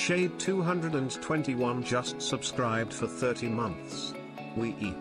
Shade 221 just subscribed for 30 months. We eat.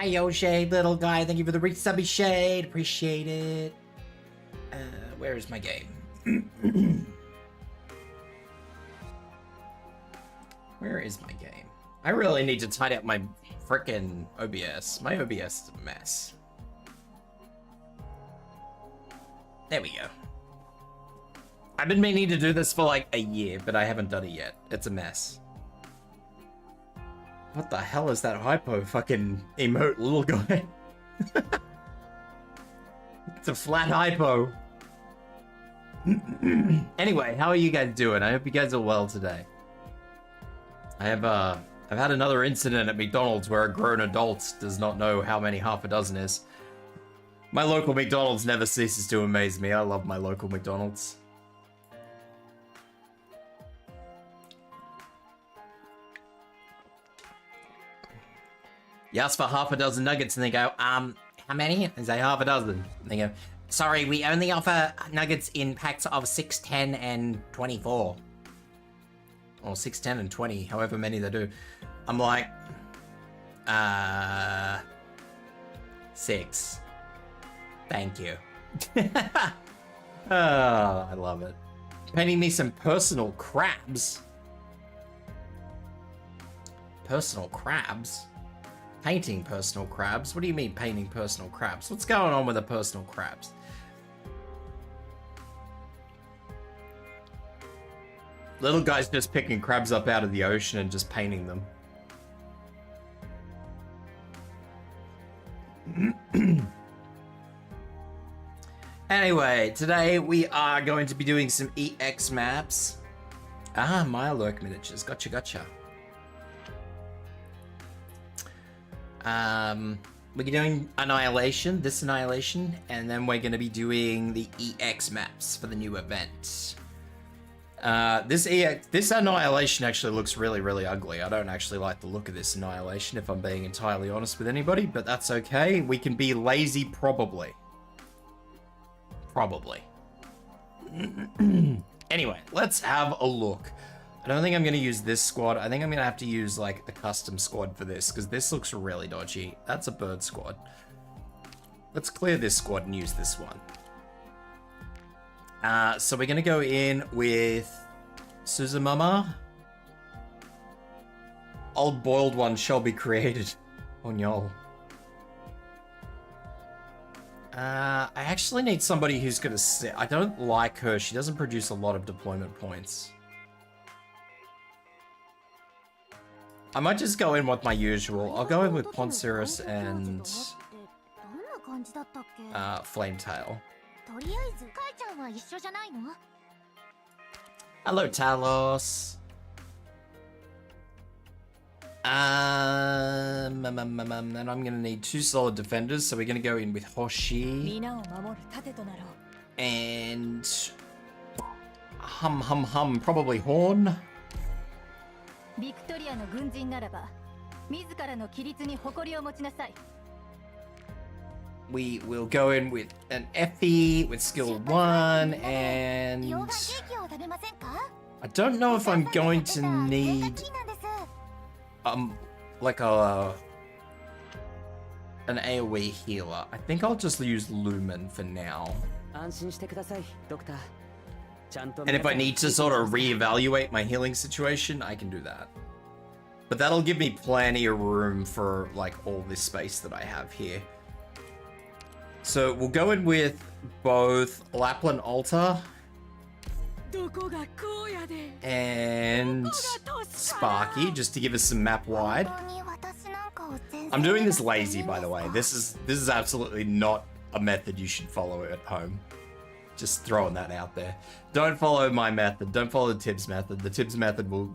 Hi, yo, Shade, little guy. Thank you for the resubby, Shade. Appreciate it. Where is my game? Where is my game? I really need to tidy up my frickin' OBS. My OBS is a mess. There we go. I've been meaning to do this for like a year, but I haven't done it yet. It's a mess. What the hell is that hypo fucking emote little guy? It's a flat hypo. Anyway, how are you guys doing? I hope you guys are well today. I've had another incident at McDonald's where a grown adult does not know how many half a dozen is. My local McDonald's never ceases to amaze me. I love my local McDonald's. You ask for half a dozen nuggets and they go, how many? And say half a dozen. And they go, sorry, we only offer nuggets in packs of 6, 10, and 24. Or 6, 10, and 20, however many they do. I'm like, 6. Thank you. Oh, I love it. Painting me some personal crabs. Personal crabs? Painting personal crabs? What do you mean painting personal crabs? What's going on with the personal crabs? Little guy's just picking crabs up out of the ocean and just painting them. Anyway, today we are going to be doing some EX maps. Ah, Mirelurk miniatures. Gotcha, gotcha. We're doing Annihilation, this Annihilation, and then we're going to be doing the EX maps for the new event. This Annihilation actually looks really, really ugly. I don't actually like the look of this Annihilation, if I'm being entirely honest with anybody, but that's okay. We can be lazy, probably. Probably. Anyway, let's have a look. I don't think I'm going to use this squad. I think I'm going to have to use, like, a custom squad for this, because this looks really dodgy. That's a bird squad. Let's clear this squad and use this one. So we're going to go in with Suzumama. Old boiled one shall be created. Oh, no. I actually need somebody who's going to sit. I don't like her. She doesn't produce a lot of deployment points. I might just go in with my usual. I'll go in with Poncerus and Flametail. Hello, Talos. And I'm gonna need 2 solid defenders, so we're gonna go in with Hoshi and probably Horn. We will go in with an Effie with skill 1, and I don't know if I'm going to need like an AoE healer. I think I'll just use Lumen for now. And if I need to sort of reevaluate my healing situation, I can do that. But that'll give me plenty of room for like all this space that I have here. So we'll go in with both Lappy Alter and Sparky, just to give us some map wide. I'm doing this lazy, by the way. This is absolutely not a method you should follow at home. Just throwing that out there. Don't follow my method. Don't follow the Tibs method. The Tibs method will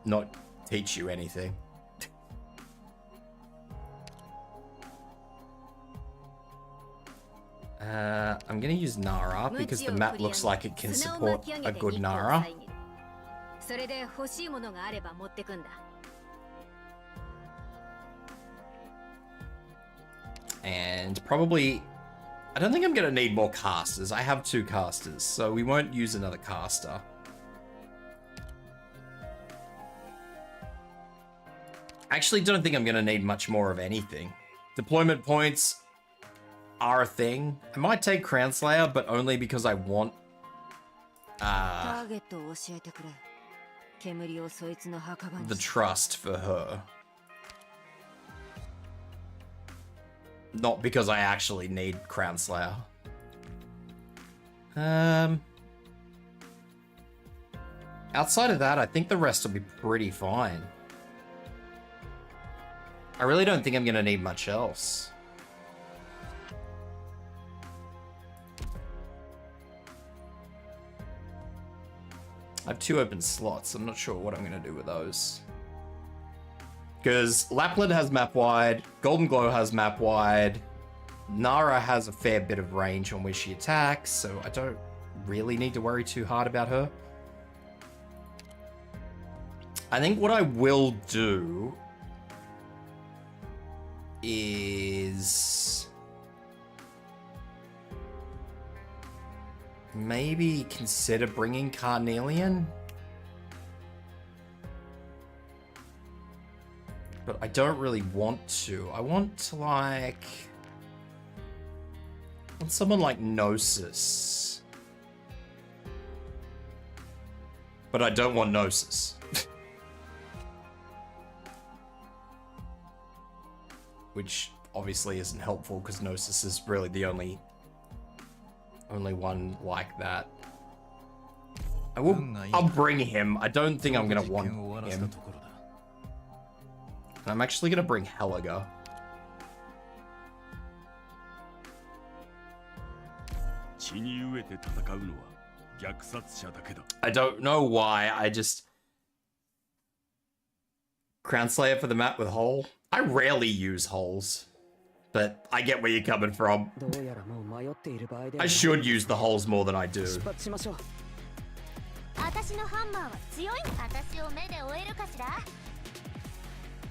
not teach you anything. I'm gonna use Nara because the map looks like it can support a good Nara. And probably, I don't think I'm gonna need more casters. I have 2 casters, so we won't use another caster. I actually don't think I'm gonna need much more of anything. Deployment points are a thing. I might take Crown Slayer, but only because I want the trust for her. Not because I actually need Crown Slayer. Outside of that, I think the rest will be pretty fine. I really don't think I'm gonna need much else. I have 2 open slots. I'm not sure what I'm gonna do with those. Because Lapland has map wide, Golden Glow has map wide, Nara has a fair bit of range on where she attacks, so I don't really need to worry too hard about her. I think what I will do is maybe consider bringing Carnelian. But I don't really want to. I want to want someone like Gnosis. But I don't want Gnosis. Which obviously isn't helpful because Gnosis is really the only one like that. I'll bring him. I don't think I'm gonna want him. I'm actually gonna bring Helga. I don't know why, I just... Crown Slayer for the map with Hole? I rarely use holes, but I get where you're coming from. I should use the holes more than I do.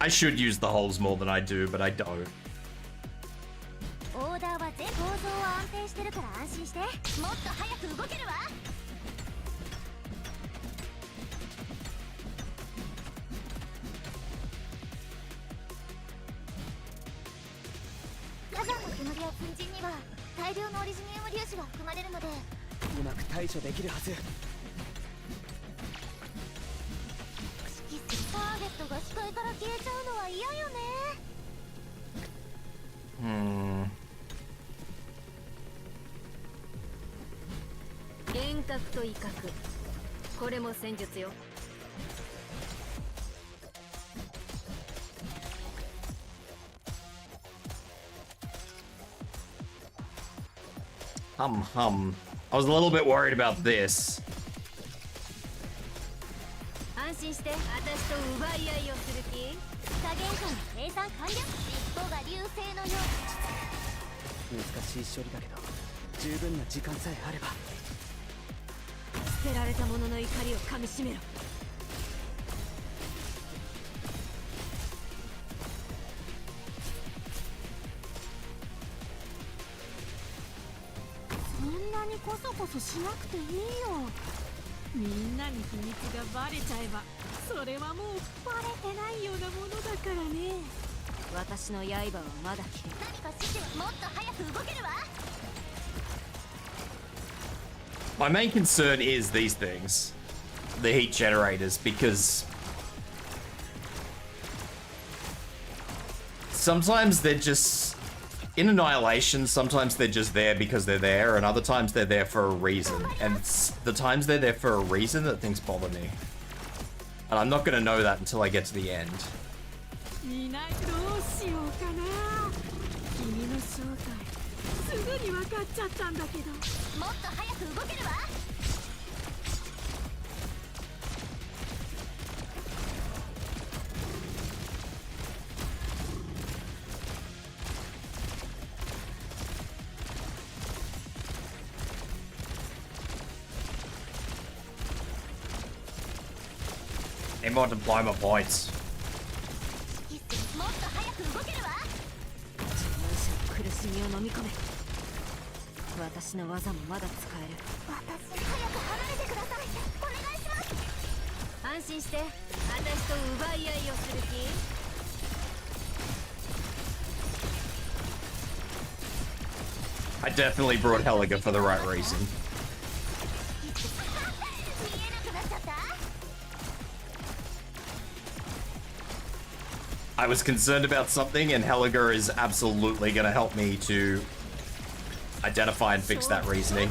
I should use the holes more than I do, but I don't. I was a little bit worried about this. My main concern is these things, the heat generators, because sometimes they're just, in Annihilation, sometimes they're just there because they're there, and other times they're there for a reason. And it's the times they're there for a reason that things bother me. And I'm not gonna know that until I get to the end. Need more diploma points. I definitely brought Helga for the right reason. I was concerned about something, and Helga is absolutely going to help me to identify and fix that reasoning.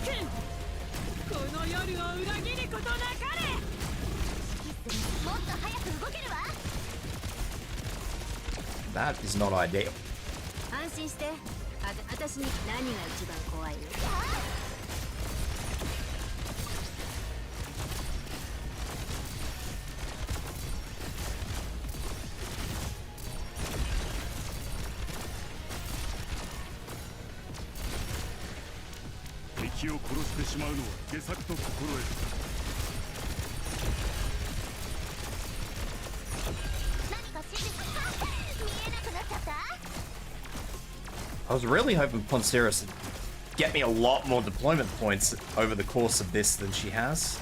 That is not ideal. I was really hoping Ponceris would get me a lot more deployment points over the course of this than she has.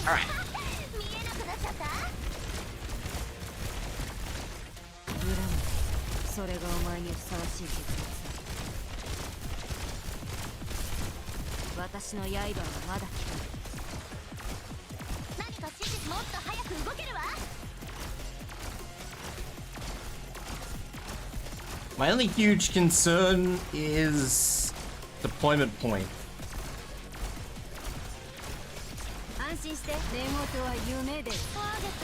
Alright. My only huge concern is deployment point.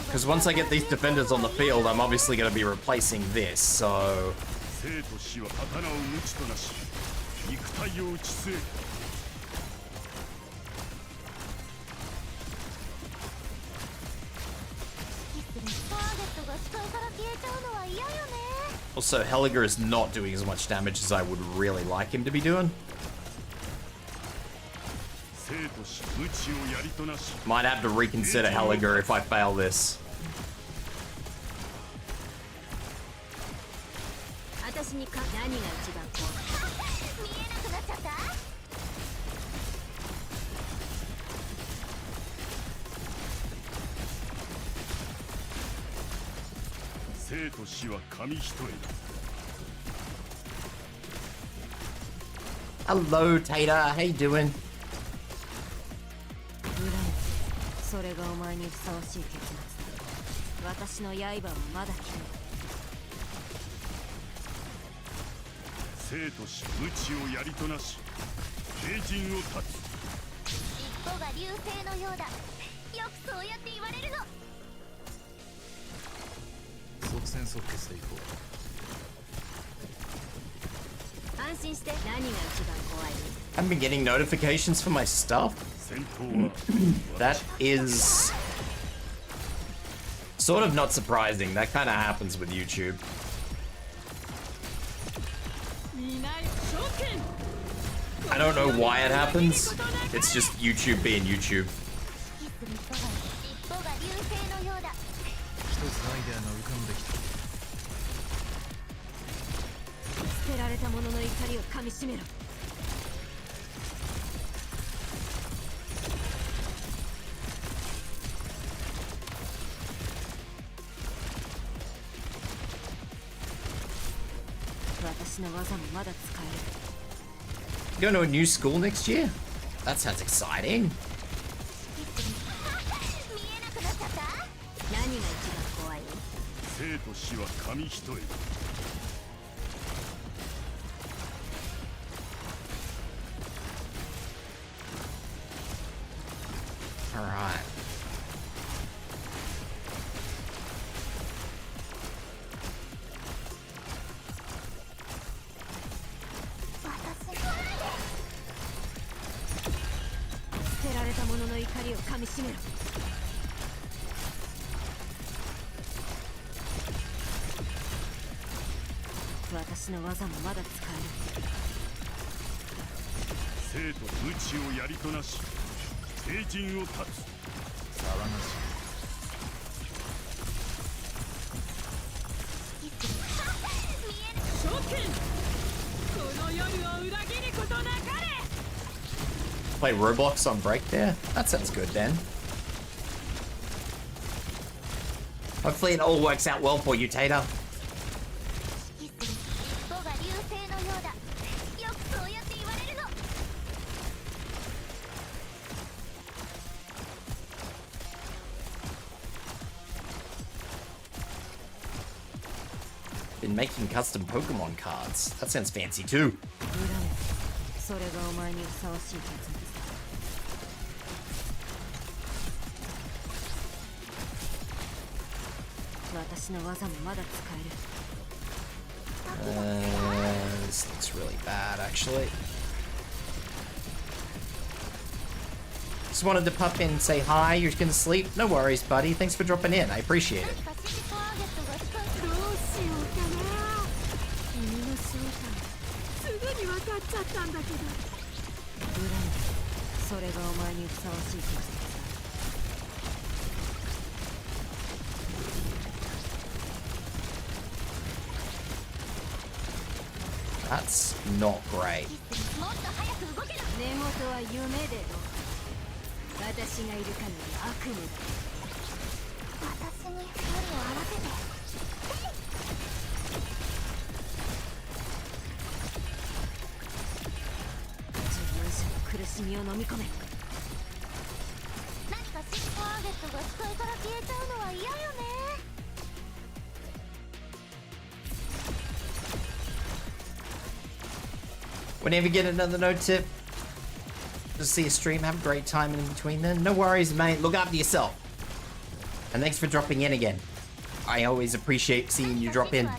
Because once I get these defenders on the field, I'm obviously going to be replacing this, so... Also, Helga is not doing as much damage as I would really like him to be doing. Might have to reconsider Helga if I fail this. Hello, Tater. How you doing? I've been getting notifications for my stuff. That is sort of not surprising. That kind of happens with YouTube. I don't know why it happens. It's just YouTube being YouTube. Going to a new school next year? That sounds exciting. All right. Play Roblox on break there? That sounds good then. Hopefully it all works out well for you, Tater. Been making custom Pokemon cards. That sounds fancy too. This looks really bad, actually. Just wanted to pop in and say hi. You're gonna sleep? No worries, buddy. Thanks for dropping in. I appreciate it. That's not great. Whenever you get another note tip, just see a stream, have a great time in between then. No worries, mate. Look after yourself. And thanks for dropping in again. I always appreciate seeing you drop in.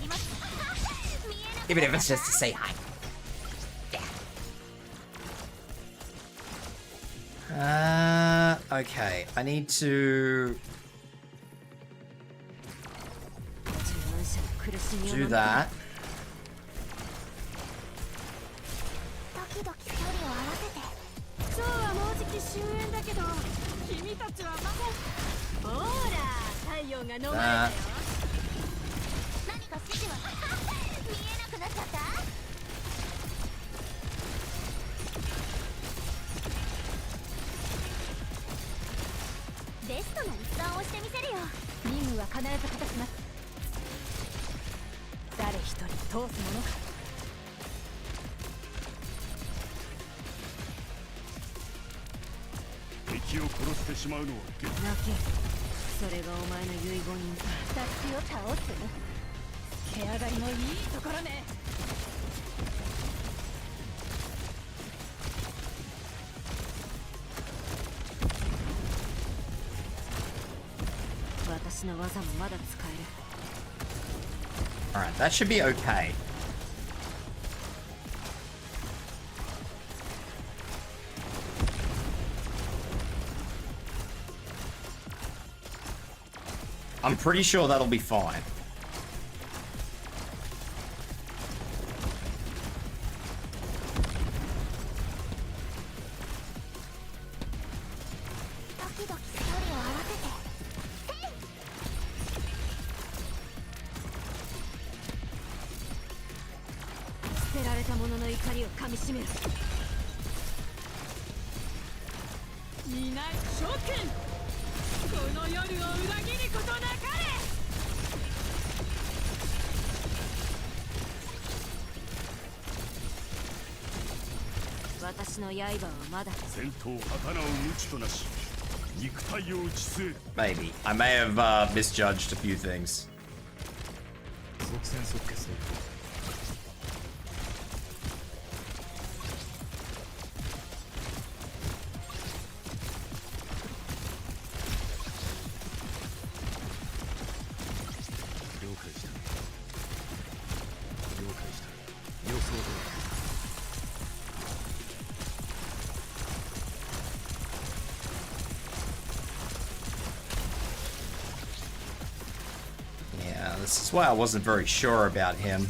Even if it's just to say hi. Yeah. Okay. I need to do that. Alright, that should be okay. I'm pretty sure that'll be fine. Maybe. I may have misjudged a few things. That's why I wasn't very sure about him.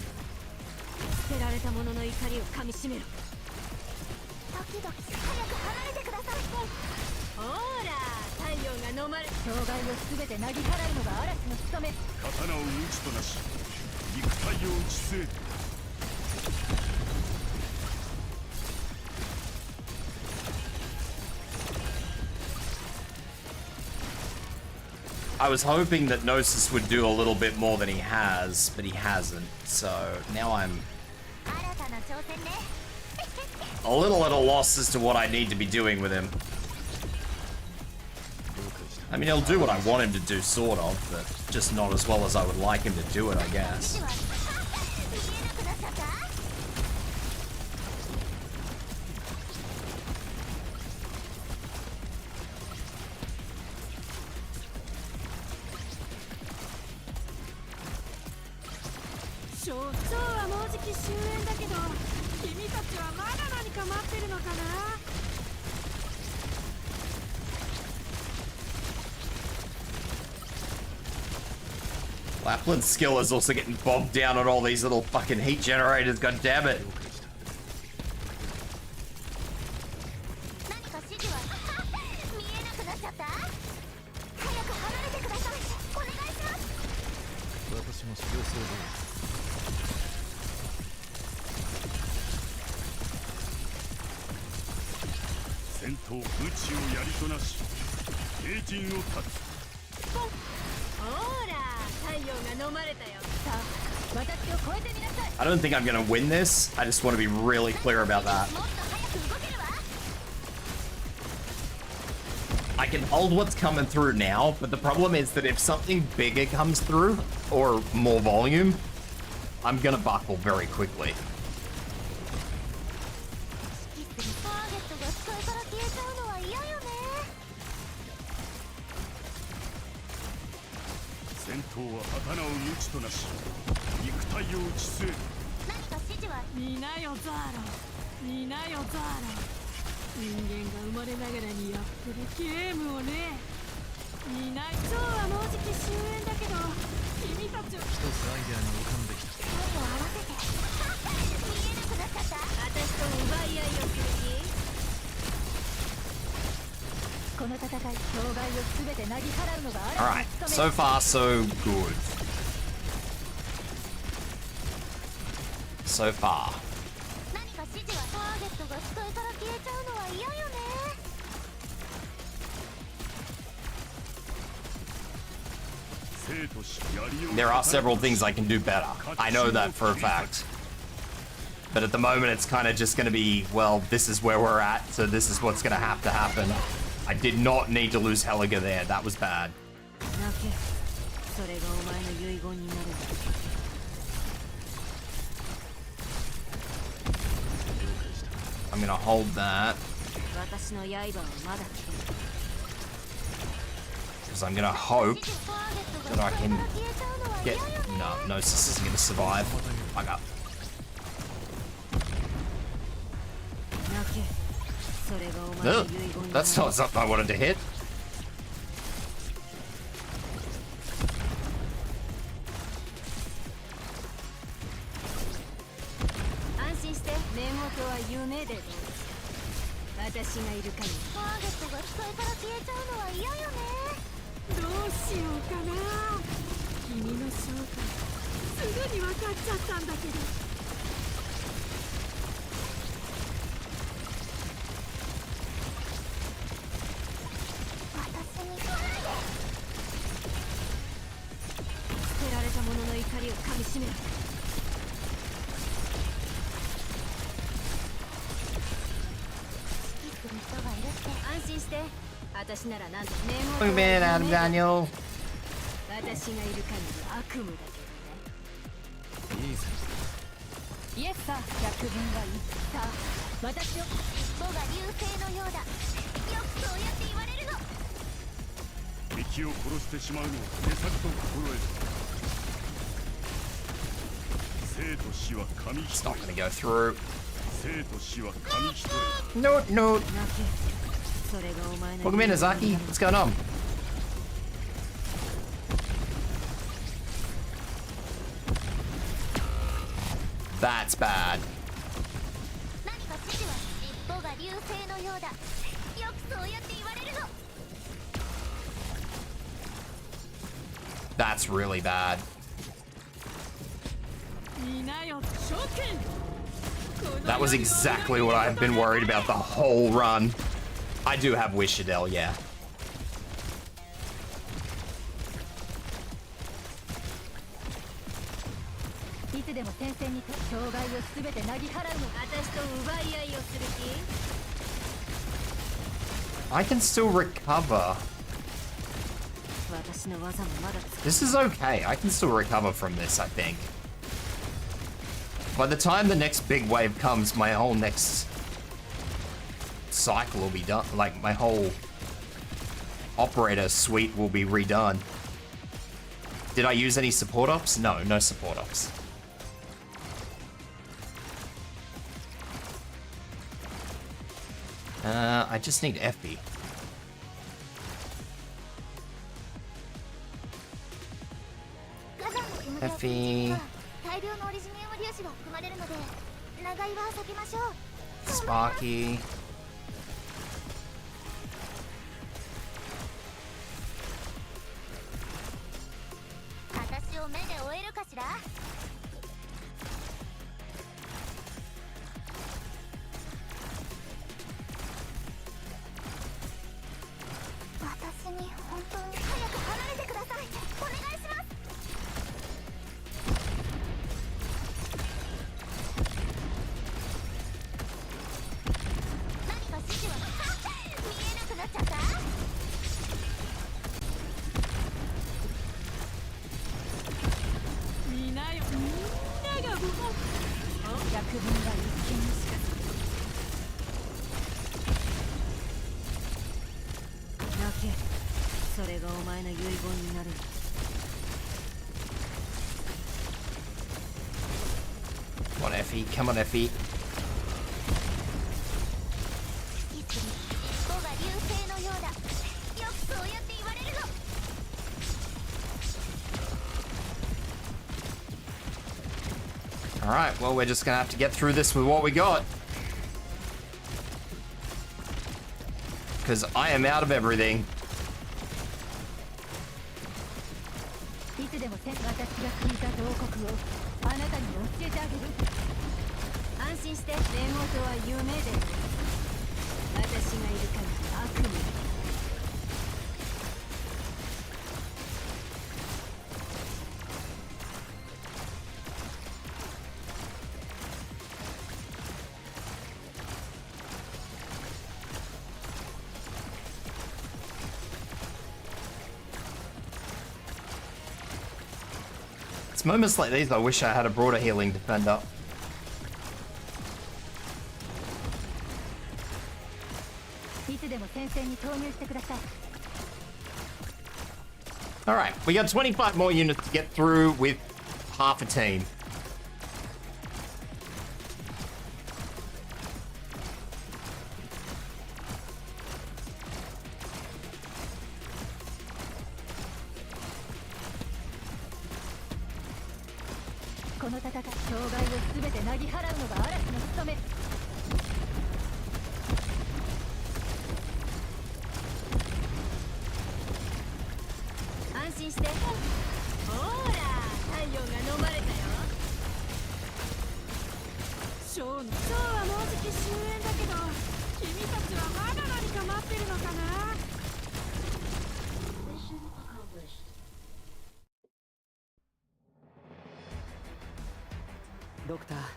I was hoping that Gnosis would do a little bit more than he has, but he hasn't. So now I'm a little at a loss as to what I need to be doing with him. I mean, he'll do what I want him to do, sort of, but just not as well as I would like him to do it, I guess. Lapland's skill is also getting bogged down on all these little fucking heat generators, god damn it. I don't think I'm gonna win this. I just want to be really clear about that. I can hold what's coming through now, but the problem is that if something bigger comes through, or more volume, I'm gonna buckle very quickly. Alright, so far so good. So far. There are several things I can do better. I know that for a fact. But at the moment it's kind of just going to be, well, this is where we're at, so this is what's going to happen. I did not need to lose Helga there. That was bad. I'm going to hold that. Because I'm going to hope that I can get... No, Gnosis isn't going to survive. I got... Ugh, that's not something I wanted to hit. Look at Adam Daniel. It's not gonna go through. No, no. Welcome in, Azaki. What's going on? That's bad. That's really bad. That was exactly what I've been worried about the whole run. I do have Wish Adele, yeah. I can still recover. This is okay. I can still recover from this, I think. By the time the next big wave comes, my whole next cycle will be done. Like, my whole operator suite will be redone. Did I use any support ops? No, no support ops. I just need Effie. Effie. Sparky. Come on, Effie. Come on, Effie. Alright, well, we're just gonna have to get through this with what we got. Because I am out of everything. It's moments like these I wish I had a broader healing defender. Alright, we got 25 more units to get through with half a team.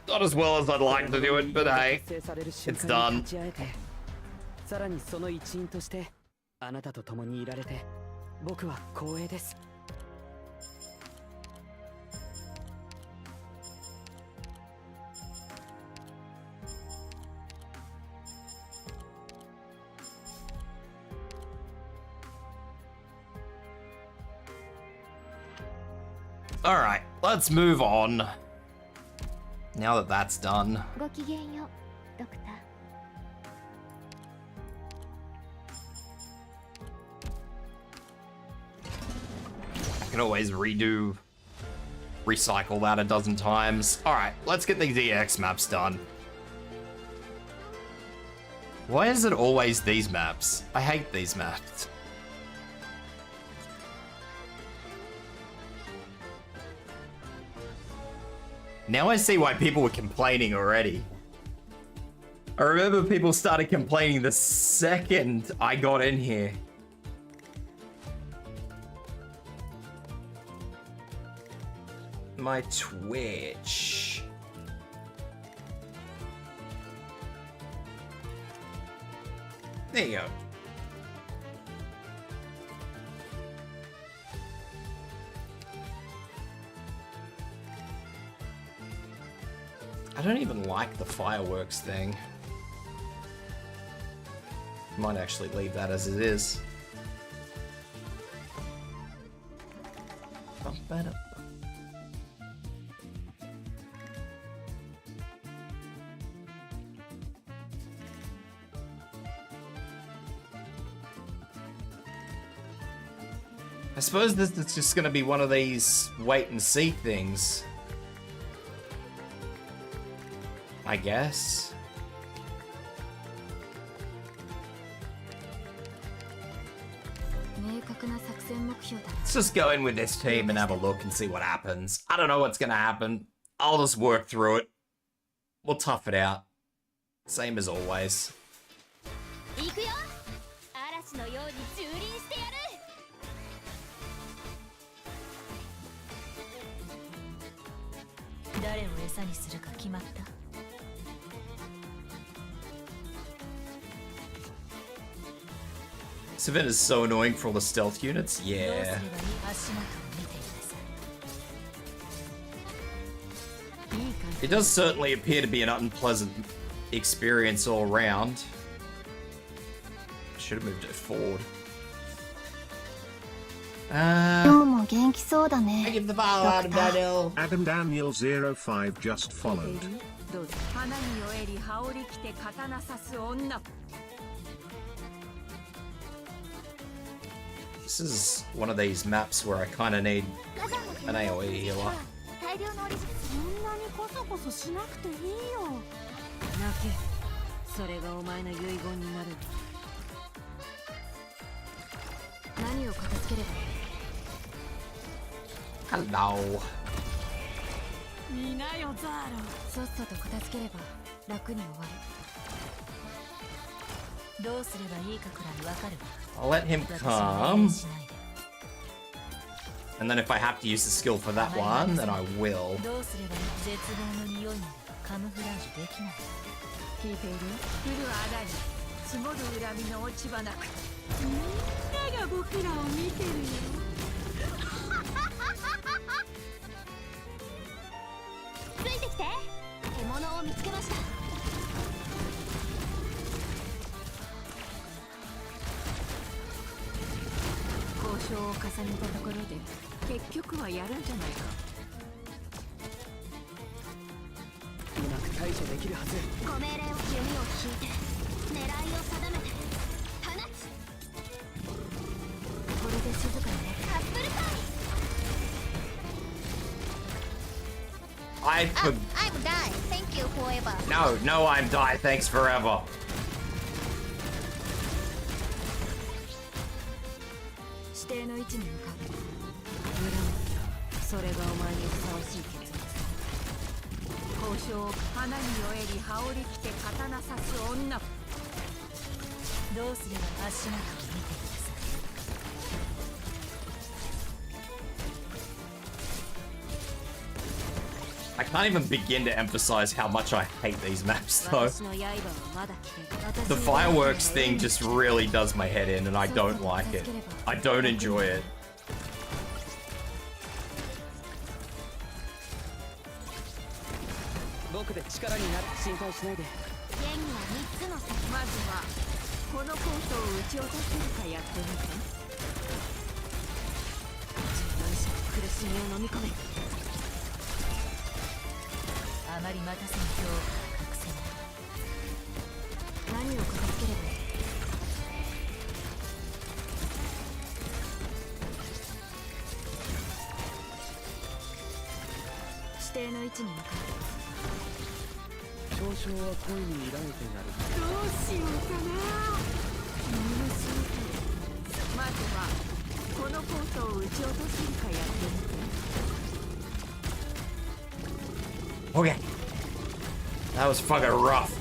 Not as well as I'd like to do it, but hey, it's done. All right, let's move on. Now that that's done. I can always recycle that a dozen times. All right, let's get these EX maps done. Why is it always these maps? I hate these maps. Now I see why people were complaining already. I remember people started complaining the second I got in here. My Twitch. There you go. I don't even like the fireworks thing. Might actually leave that as it is. Bump that up. I suppose this is just gonna be one of these wait and see things. I guess. Let's just go in with this team and have a look and see what happens. I don't know what's gonna happen. I'll just work through it. We'll tough it out. Same as always. Savannah is so annoying for all the stealth units. Yeah. It does certainly appear to be an unpleasant experience all around. Should have moved it forward. I give the ball out of Daniel. Adam Daniel 05 just followed. This is one of these maps where I kind of need an AoE healer. Hello. I'll let him come. And then if I have to use the skill for that one, then I will. I'm die. Thank you forever. No, I'm die. Thanks forever. I can't even begin to emphasize how much I hate these maps though. The fireworks thing just really does my head in and I don't like it. I don't enjoy it. Okay. That was fucking rough.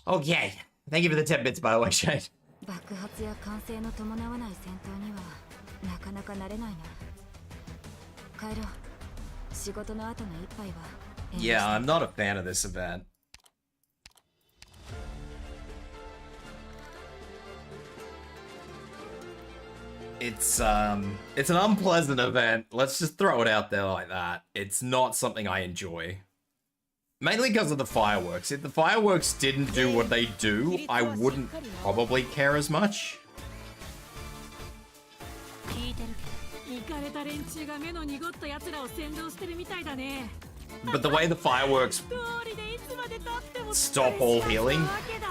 Okay. Thank you for the 10 bits, by the way, Shade. Yeah, I'm not a fan of this event. It's an unpleasant event. Let's just throw it out there like that. It's not something I enjoy. Mainly because of the fireworks. If the fireworks didn't do what they do, I wouldn't probably care as much. But the way the fireworks stop all healing,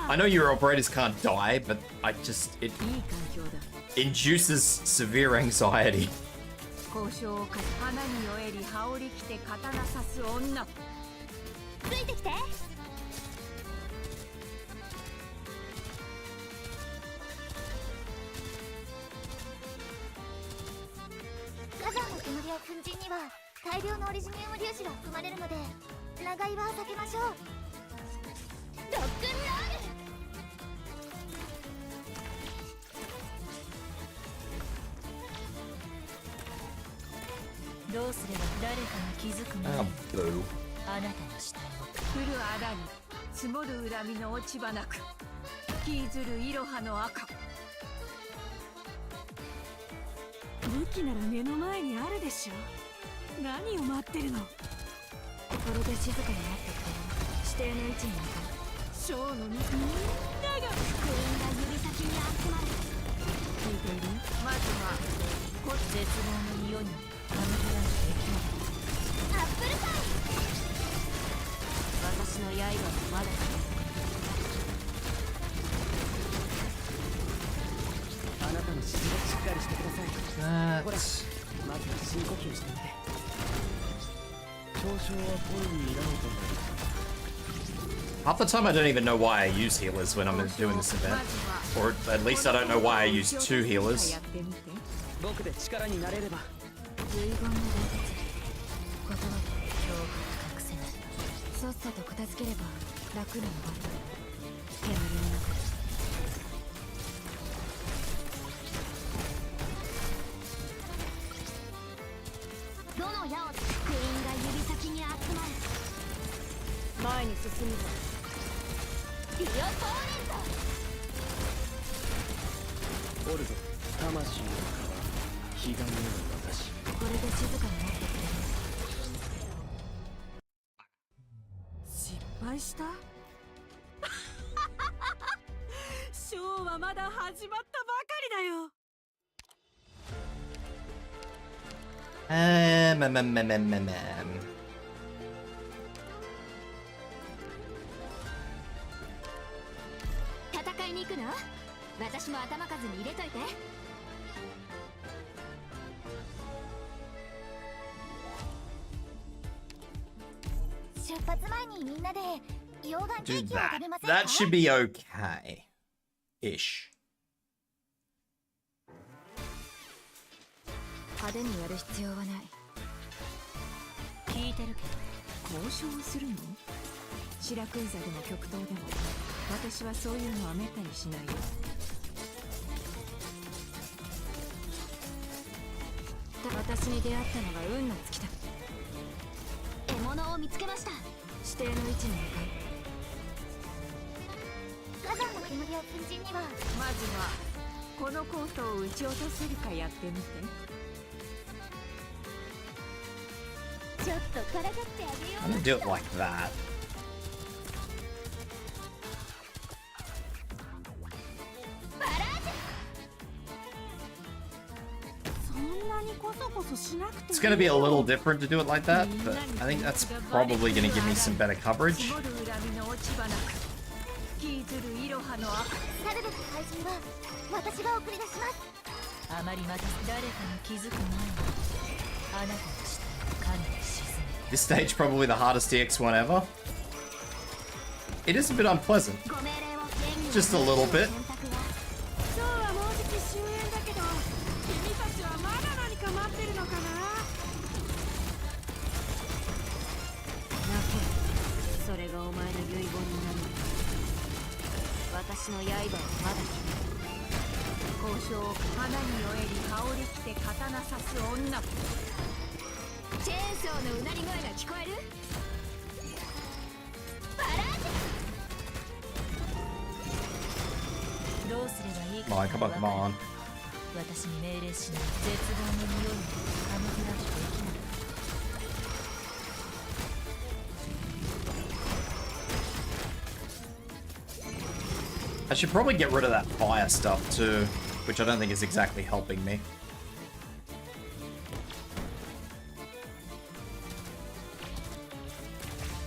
I know your operators can't die, but it induces severe anxiety. ついてきて。火山の煙や粉塵には大量のオリジニウム粒子が含まれるので、長居は避けましょう。ロックンロール。どうすれば誰かが気づくの？あなたの死体を降るあらに積もる恨みの落ち葉なく引きずるイロハの赤。武器なら目の前にあるでしょ。何を待ってるの。これで静かになってくれる。指定の位置に向かう。ショーのみんなが福音が指先に集まる。聞いている？まずは絶望の匂いにカムフラージュできない。アップルパイ。私の刃はまだあなたの指示をしっかりしてください。ほら、まずは深呼吸してみて。嘲笑は恋にいられてない。Half the time I don't even know why I use healers when I'm doing this event. Or at least I don't know why I use 2 healers. 僕で力になれれば。遺言の伝説。言葉で恐怖を隠せない。さっさと片付ければ楽に終わる。煙の中で。どの矢を福音が指先に集まる。前に進むぞ。ディオトーレント。オルゾ、魂の皮、彼岸の私。これで静かになってくれる。失敗した？ショーはまだ始まったばかりだよ。戦いに行くの？私も頭数に入れといて。出発前にみんなで溶岩ケーキを食べませんか？ That should be okay. Ish. 派手にやる必要はない。聞いてるけど交渉をするの？白クイザでも極東でも私はそういうのはめったにしないよ。私に出会ったのが運の尽きだ。獲物を見つけました。指定の位置に向かう。火山の煙や粉塵にはまずはこのコートを撃ち落とせるかやってみて。ちょっとからかってあげよう。 I'm gonna do it like that. 爆 It's gonna be a little different to do it like that, but I think that's probably gonna give me some better coverage. This stage probably the hardest DX1 ever. It is a bit unpleasant. Just a little bit. Come on, come on, come on. I should probably get rid of that fire stuff too, which I don't think is exactly helping me.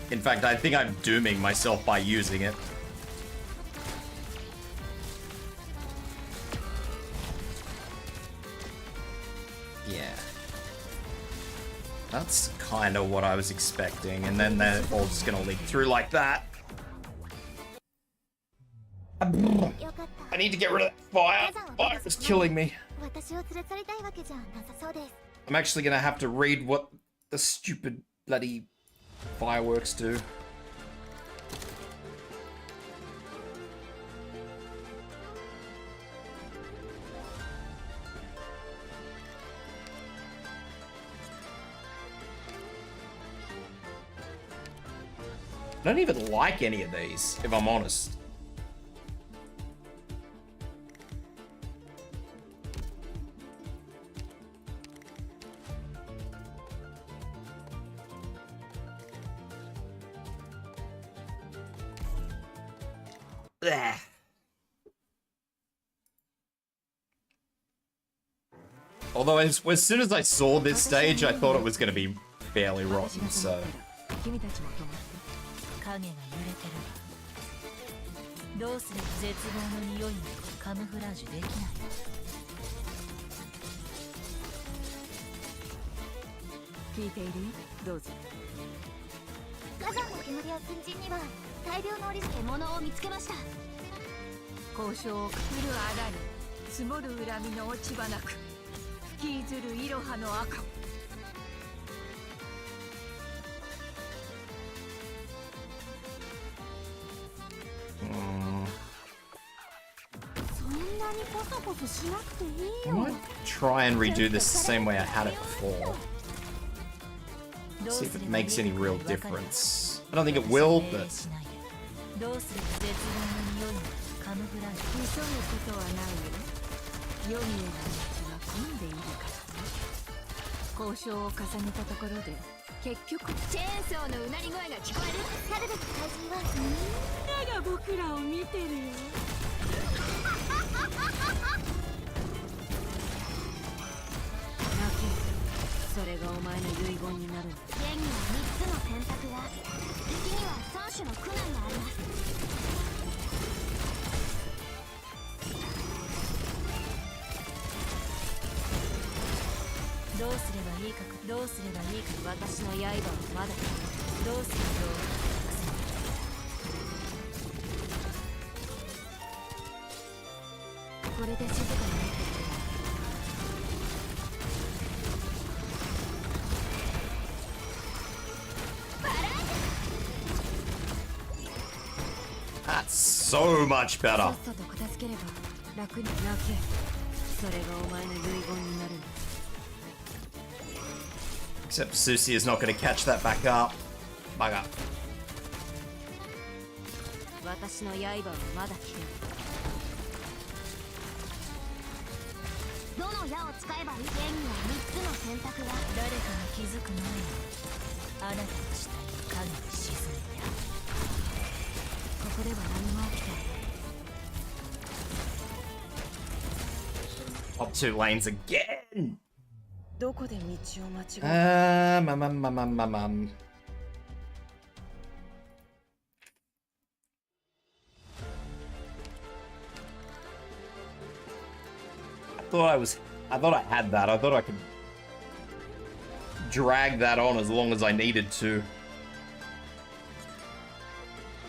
In fact, I think I'm dooming myself by using it. Yeah. That's kind of what I was expecting, and then they're all just gonna leak through like that. I need to get rid of that fire. Fire is killing me. I'm actually gonna have to read what the stupid bloody fireworks do. I don't even like any of these, if I'm honest. Ugh. Although as soon as I saw this stage, I thought it was going to be fairly rotten, so... I might try and redo this the same way I had it before. See if it makes any real difference. I don't think it will, but... That's so much better. Except Susie is not going to catch that back up. Bugger. Top two lanes again. どこで道を間違えた。I thought I had that. I thought I could drag that on as long as I needed to.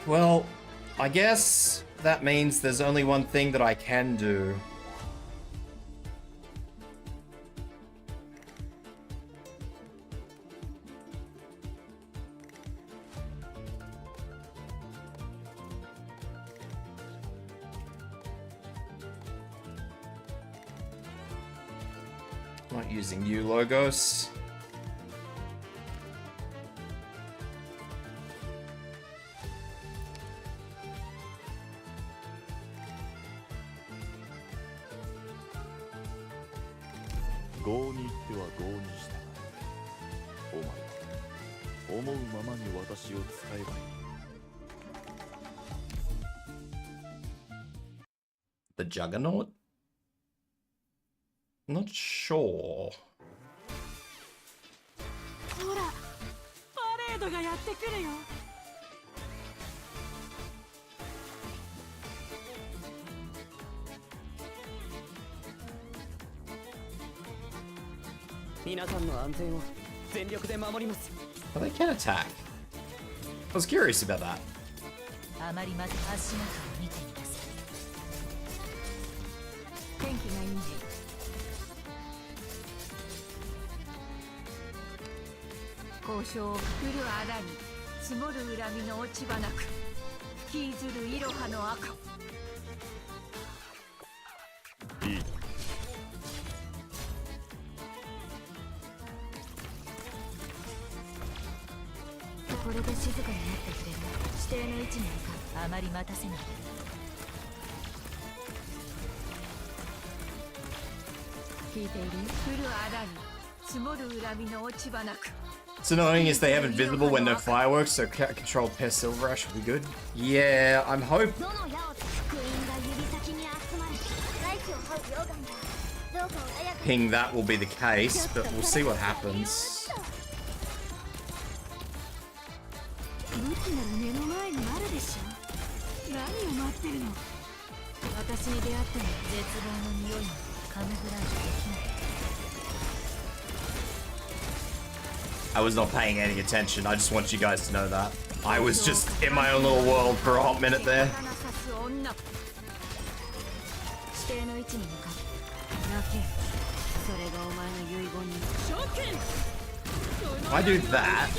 Well, I guess that means there's only one thing that I can do. Not using you, Logos. The Juggernaut? Not sure. ほら、パレードがやってくるよ。皆さんの安全を全力で守ります。 But they can attack. I was curious about that. あまりまず足元を見てみます。天気がいいね。交渉をくくるあらに積もる恨みの落ち葉なく吹きずるいろはの赤。いい。これで静かになってくれる。指定の位置に向かう。あまり待たせない。聞いている？降るあらに積もる恨みの落ち葉なく。 What's annoying is they have invisible when no fireworks, so control pair silver ash will be good. Yeah, I'm hoping. That will be the case, but we'll see what happens. I was not paying any attention. I just want you guys to know that. I was just in my own little world for a hot minute there. If I do that...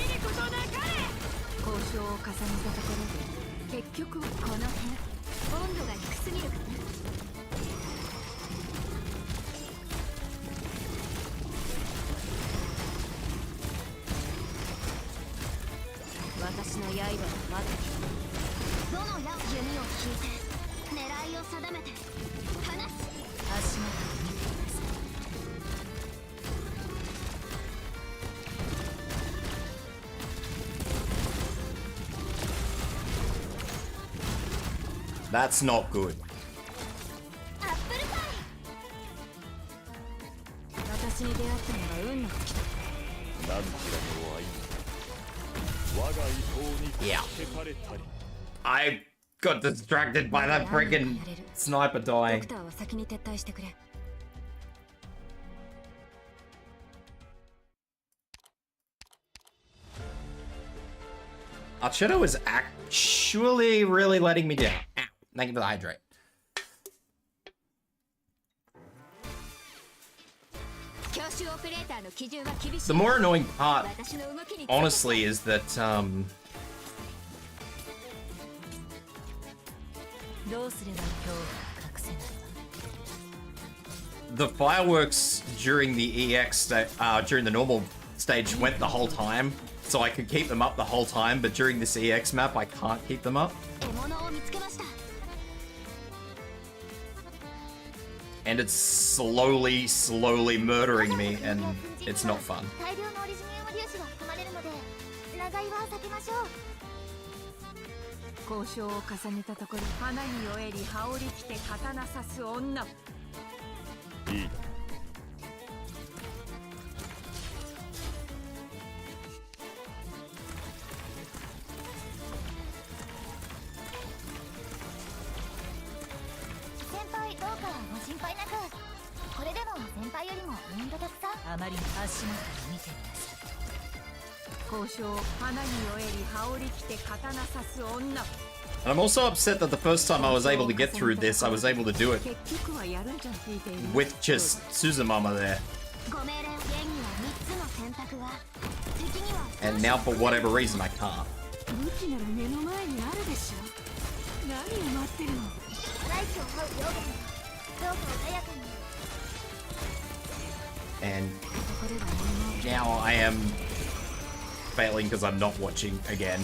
That's not good. Yeah. I got distracted by that freaking sniper dying. Archetto is actually really letting me down. Ow. Thank you for the hydrate. The more annoying part, honestly, is that, the fireworks during the EX, during the normal stage went the whole time, so I could keep them up the whole time, but during this EX map, I can't keep them up. And it's slowly murdering me, and it's not fun. And I'm also upset that the first time I was able to get through this, I was able to do it with just Suzumama there. And now for whatever reason I can't. And now I am failing because I'm not watching again.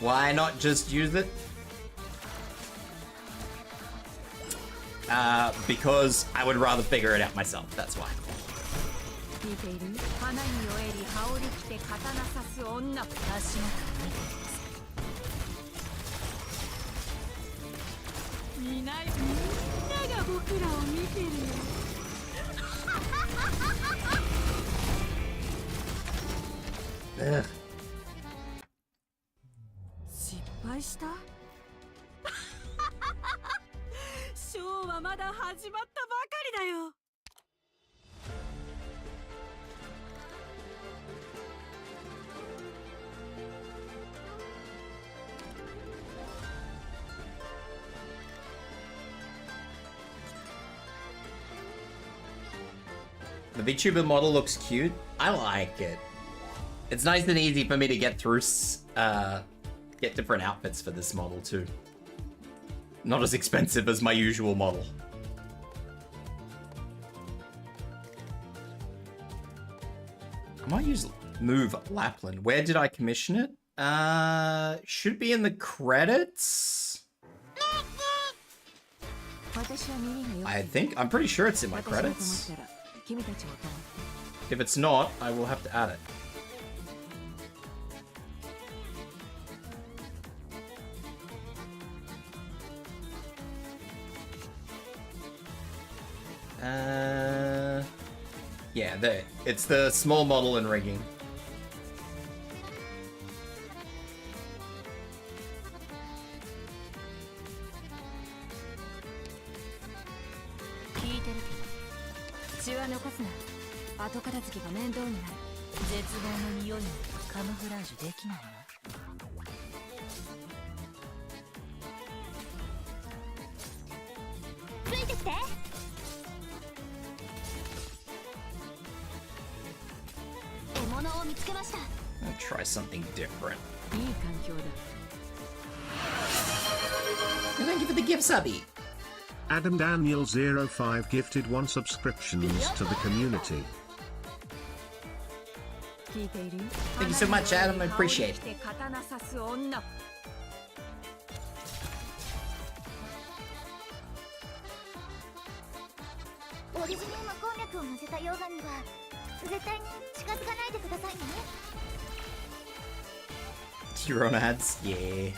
Why not just use it? Because I would rather figure it out myself, that's why. Ugh. 失敗したショーはまだ始まったばかりだよ The vtuber model looks cute. I like it. It's nice and easy for me to get through, get different outfits for this model too. Not as expensive as my usual model. I might use Move Lapland. Where did I commission it? Should be in the credits. I think. I'm pretty sure it's in my credits. If it's not, I will have to add it. Yeah, there. It's the small model and rigging. I'll try something different. Thank you for the gift, subby. Adam Daniel 05 gifted 1 subscriptions to the community. Thank you so much, Adam. I appreciate it. Your own ads? Yeah.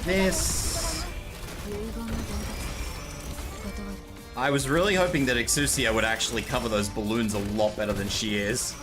This... I was really hoping that Exusia would actually cover those balloons a lot better than she is.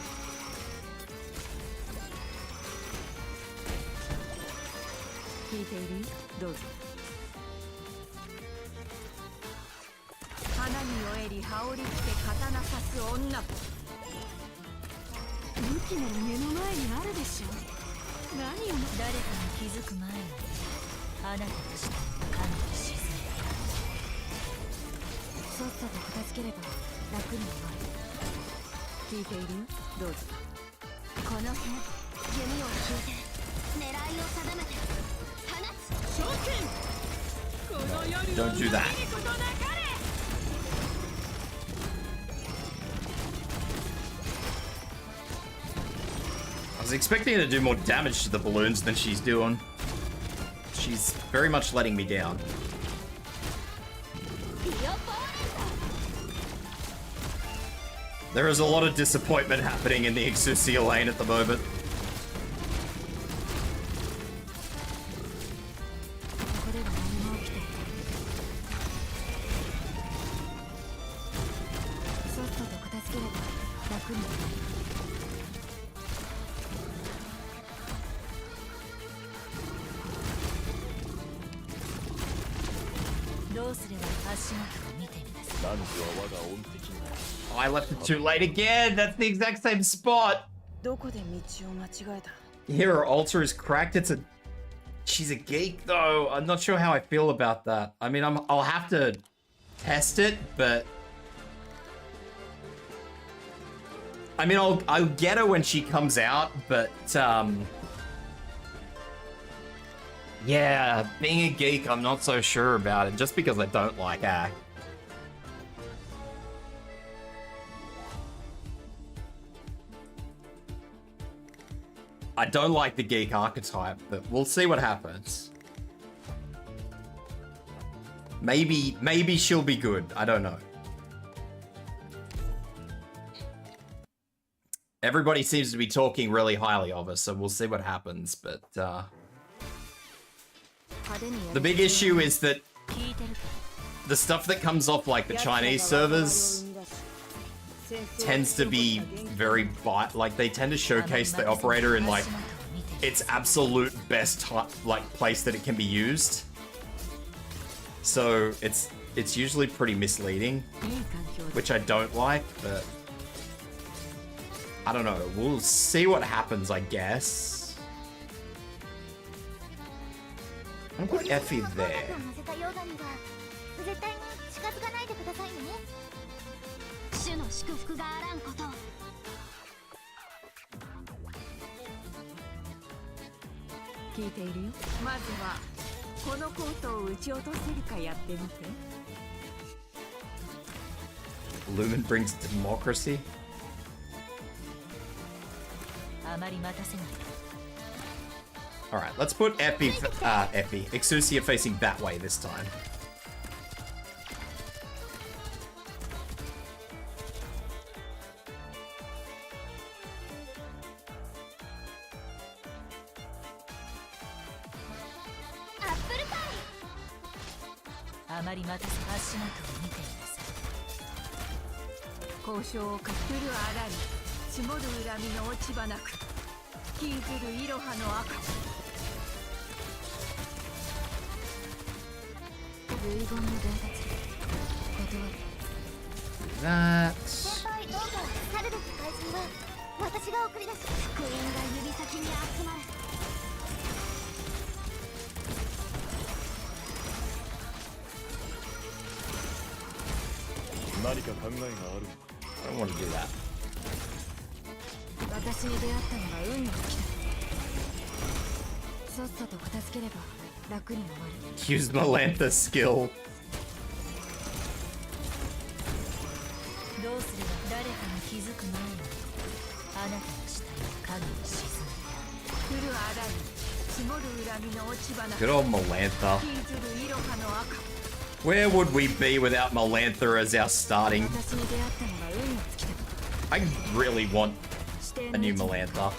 Don't do that. was expecting her to do more damage to the balloons than she's doing. She's very much letting me down. There is a lot of disappointment happening in the Exusia lane at the moment. Oh, I left it too late again. That's the exact same spot. Here, her altar is cracked. She's a geek, though. I'm not sure how I feel about that. I mean, I'll have to test it, but I mean, I'll get her when she comes out, but yeah, being a geek, I'm not so sure about it, just because I don't like her. I don't like the geek archetype, but we'll see what happens. Maybe she'll be good. I don't know. Everybody seems to be talking really highly of her, so we'll see what happens, but the big issue is that the stuff that comes off like the Chinese servers tends to be very like they tend to showcase the operator in like its absolute best like place that it can be used. So it's usually pretty misleading, which I don't like, but I don't know. We'll see what happens, I guess. I'm gonna put Effie there. Lumen brings democracy. Alright, let's put Exusia facing that way this time. That. I don't want to do that. Use Melantha's skill. Good old Melantha. Where would we be without Melantha as our starting? I really want a new Melantha.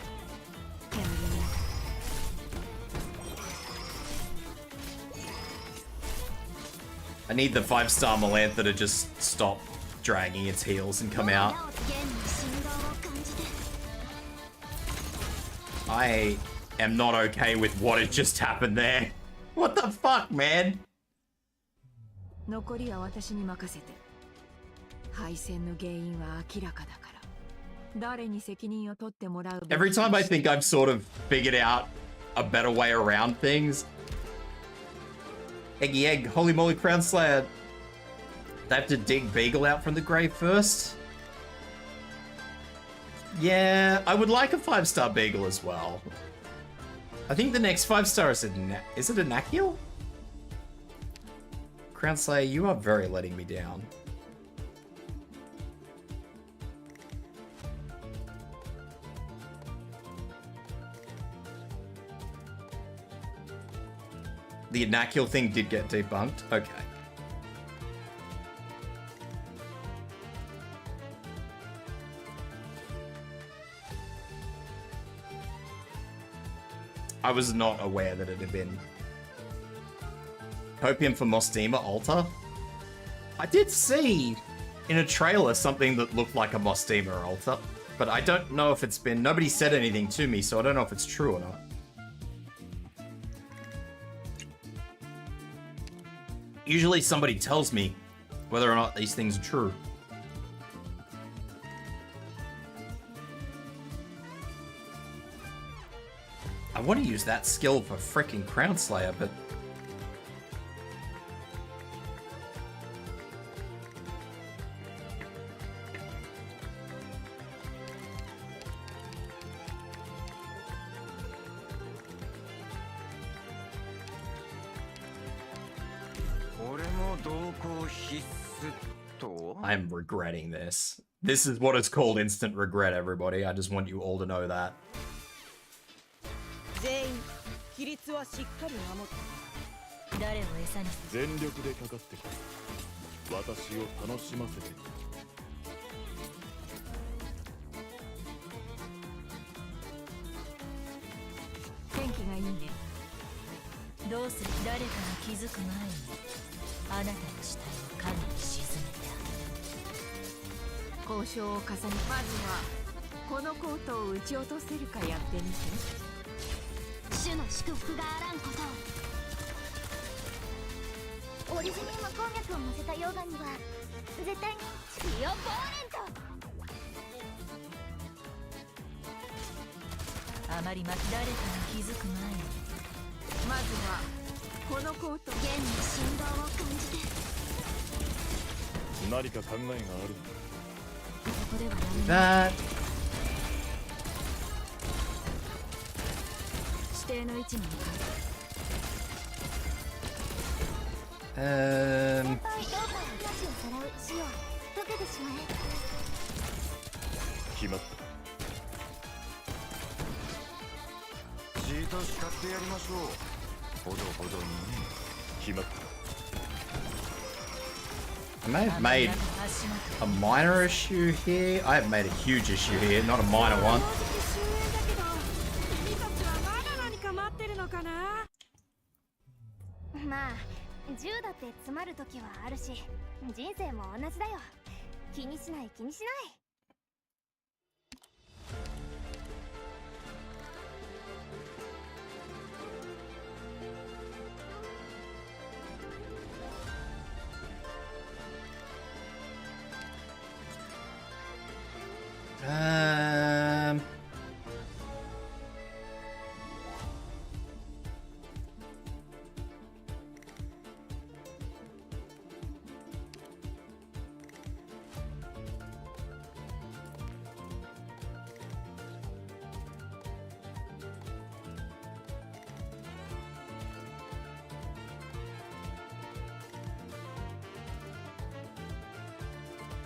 I need the 5-star Melantha to just stop dragging its heels and come out. I am not okay with what had just happened there. What the fuck, man? Every time I think I've sort of figured out a better way around things. Eggy egg, holy moly, Crown Slayer. They have to dig Beagle out from the grave first? Yeah, I would like a 5-star Beagle as well. I think the next 5-star is it a Nakiel? Crown Slayer, you are very letting me down. The Inacule thing did get debunked? Okay. I was not aware that it had been. Copium for Mostima Alter? I did see in a trailer something that looked like a Mostima Alter, but I don't know if it's been... Nobody said anything to me, so I don't know if it's true or not. Usually somebody tells me whether or not these things are true. I want to use that skill for frickin' Crown Slayer, but... I'm regretting this. This is what is called instant regret, everybody. I just want you all to know that. That. I may have made a minor issue here. I have made a huge issue here, not a minor one.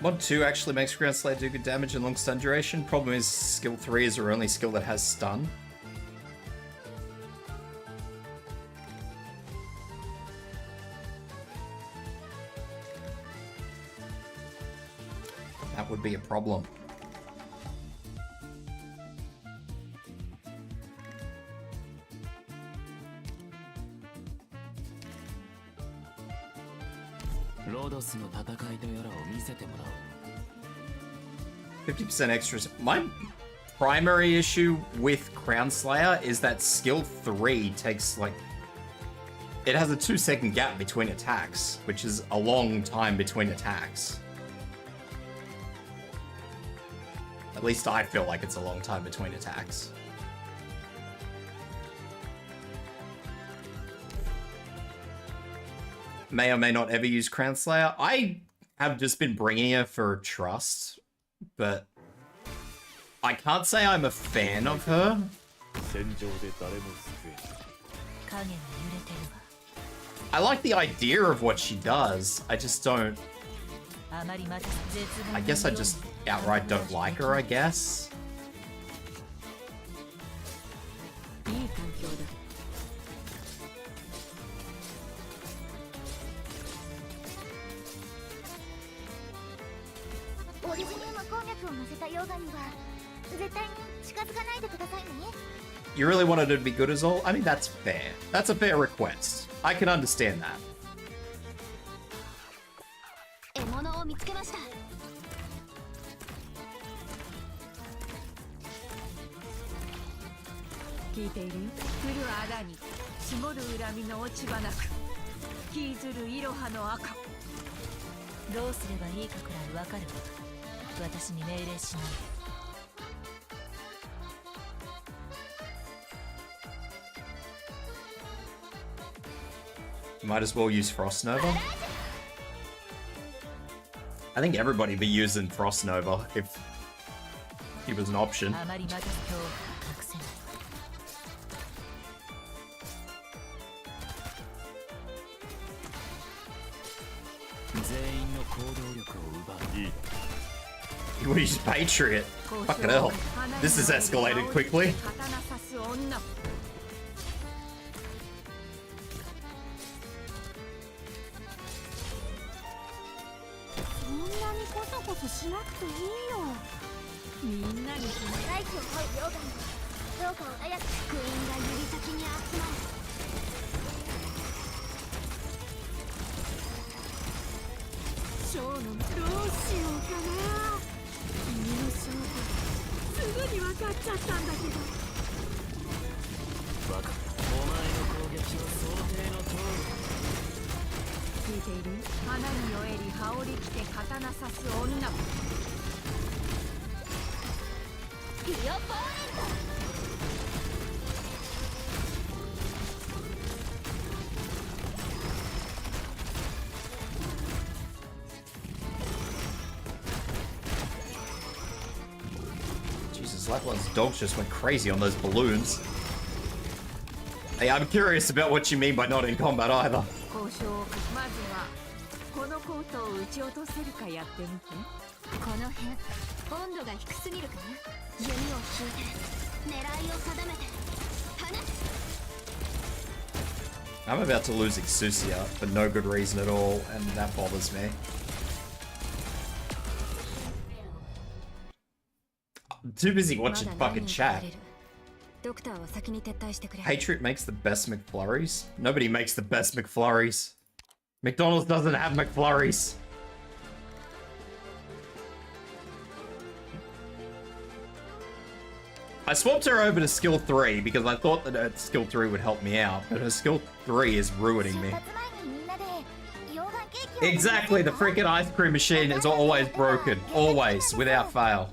Mod 2 actually makes Ground Slayer do good damage and long stun duration. Problem is, skill 3 is her only skill that has stun. That would be a problem. %% extras. My primary issue with Crown Slayer is that skill 3 takes like... It has a 2-second gap between attacks, which is a long time between attacks. At least I feel like it's a long time between attacks. May or may not ever use Crown Slayer. I have just been bringing her for trust, but I can't say I'm a fan of her. I like the idea of what she does. I just don't... I guess I just outright don't like her, I guess. You really wanted it to be good as all? I mean, that's fair. That's a fair request. I can understand that. 獲物を見つけました。聞いている？降る穴に絞る恨みの落ち葉なく、引きずるイロハの赤。どうすればいいかくらいわかるわ。私に命令しない。 Might as well use Frost Nova. I think everybody be using Frost Nova if it was an option. You would use Patriot. Fucking hell. This has escalated quickly. Jesus, Lapland's dogs just went crazy on those balloons. Hey, I'm curious about what you mean by not in combat either. I'm about to lose Exousia for no good reason at all, and that bothers me. I'm too busy watching fucking chat. Patriot makes the best McFlurries? Nobody makes the best McFlurries. McDonald's doesn't have McFlurries. I swapped her over to skill 3 because I thought that her skill 3 would help me out, but her skill 3 is ruining me. Exactly, the freaking ice cream machine is always broken. Always, without fail.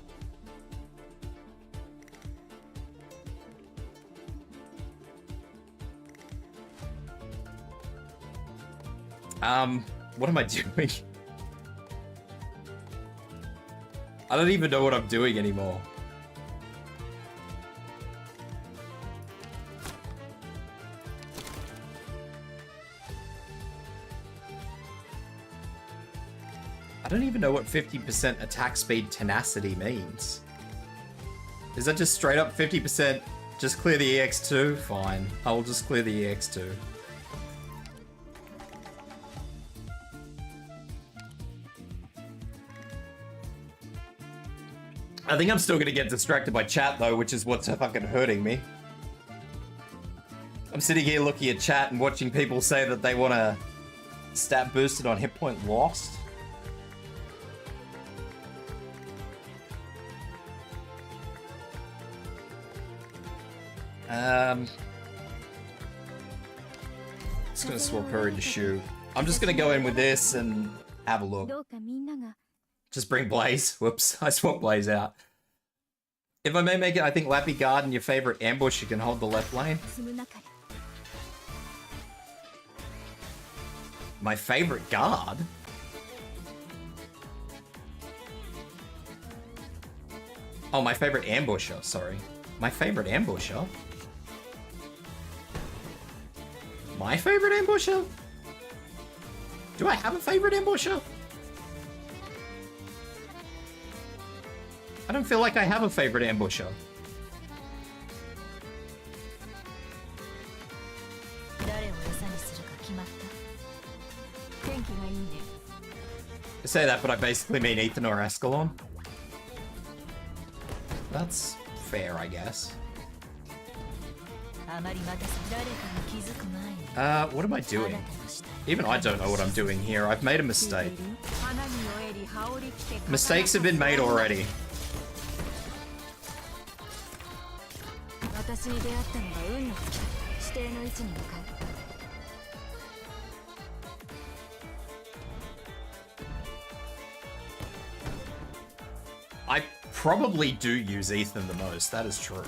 What am I doing? I don't even know what I'm doing anymore. I don't even know what 50% attack speed tenacity means. Is that just straight up 50%? Just clear the EX2? Fine. I will just clear the EX2. I think I'm still gonna get distracted by chat though, which is what's fucking hurting me. I'm sitting here looking at chat and watching people say that they want to stat boosted on hit point lost. Just gonna swap her into shoe. I'm just gonna go in with this and have a look. Just bring Blaze. Whoops, I swapped Blaze out. If I may make it, I think Lappy Guard and your favorite ambush, you can hold the left lane. My favorite guard? Oh, my favorite ambusher, sorry. My favorite ambusher? My favorite ambusher? Do I have a favorite ambusher? I don't feel like I have a favorite ambusher. I say that, but I basically mean Ethan or Ascalon. That's fair, I guess. What am I doing? Even I don't know what I'm doing here. I've made a mistake. Mistakes have been made already. I probably do use Ethan the most, that is true.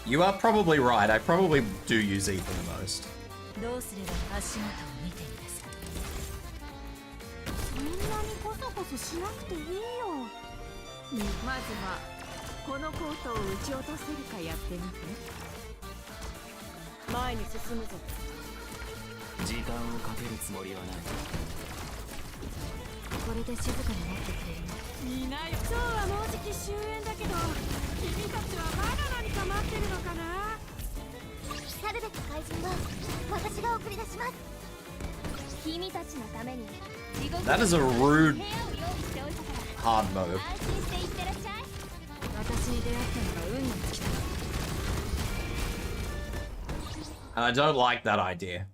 You are probably right, I probably do use Ethan the most. That is a rude hard move. And I don't like that idea.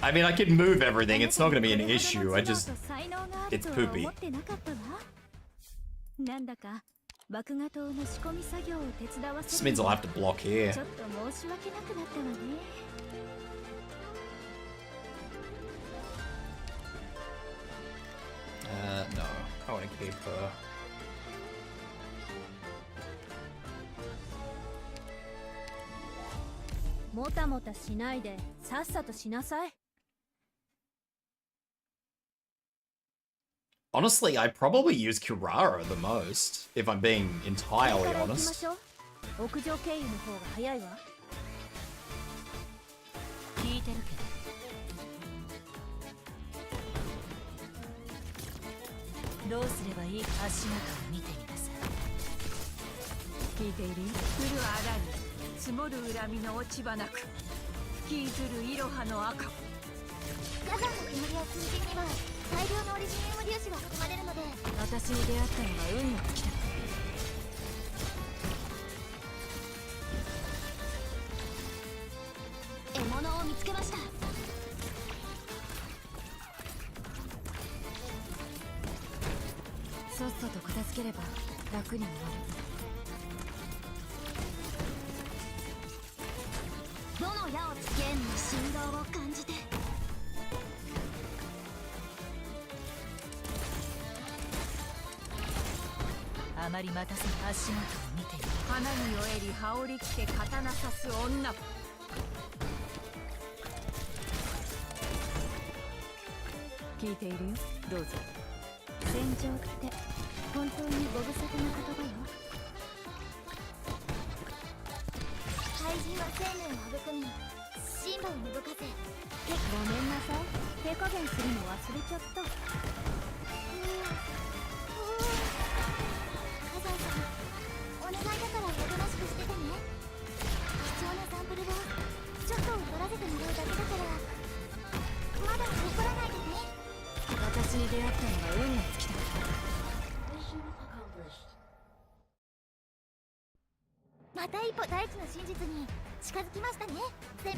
I mean, I can move everything, it's not gonna be an issue, it's poopy. This means I'll have to block here. No, I want to keep her. Honestly, I probably use Kirara the most, if I'm being entirely honest.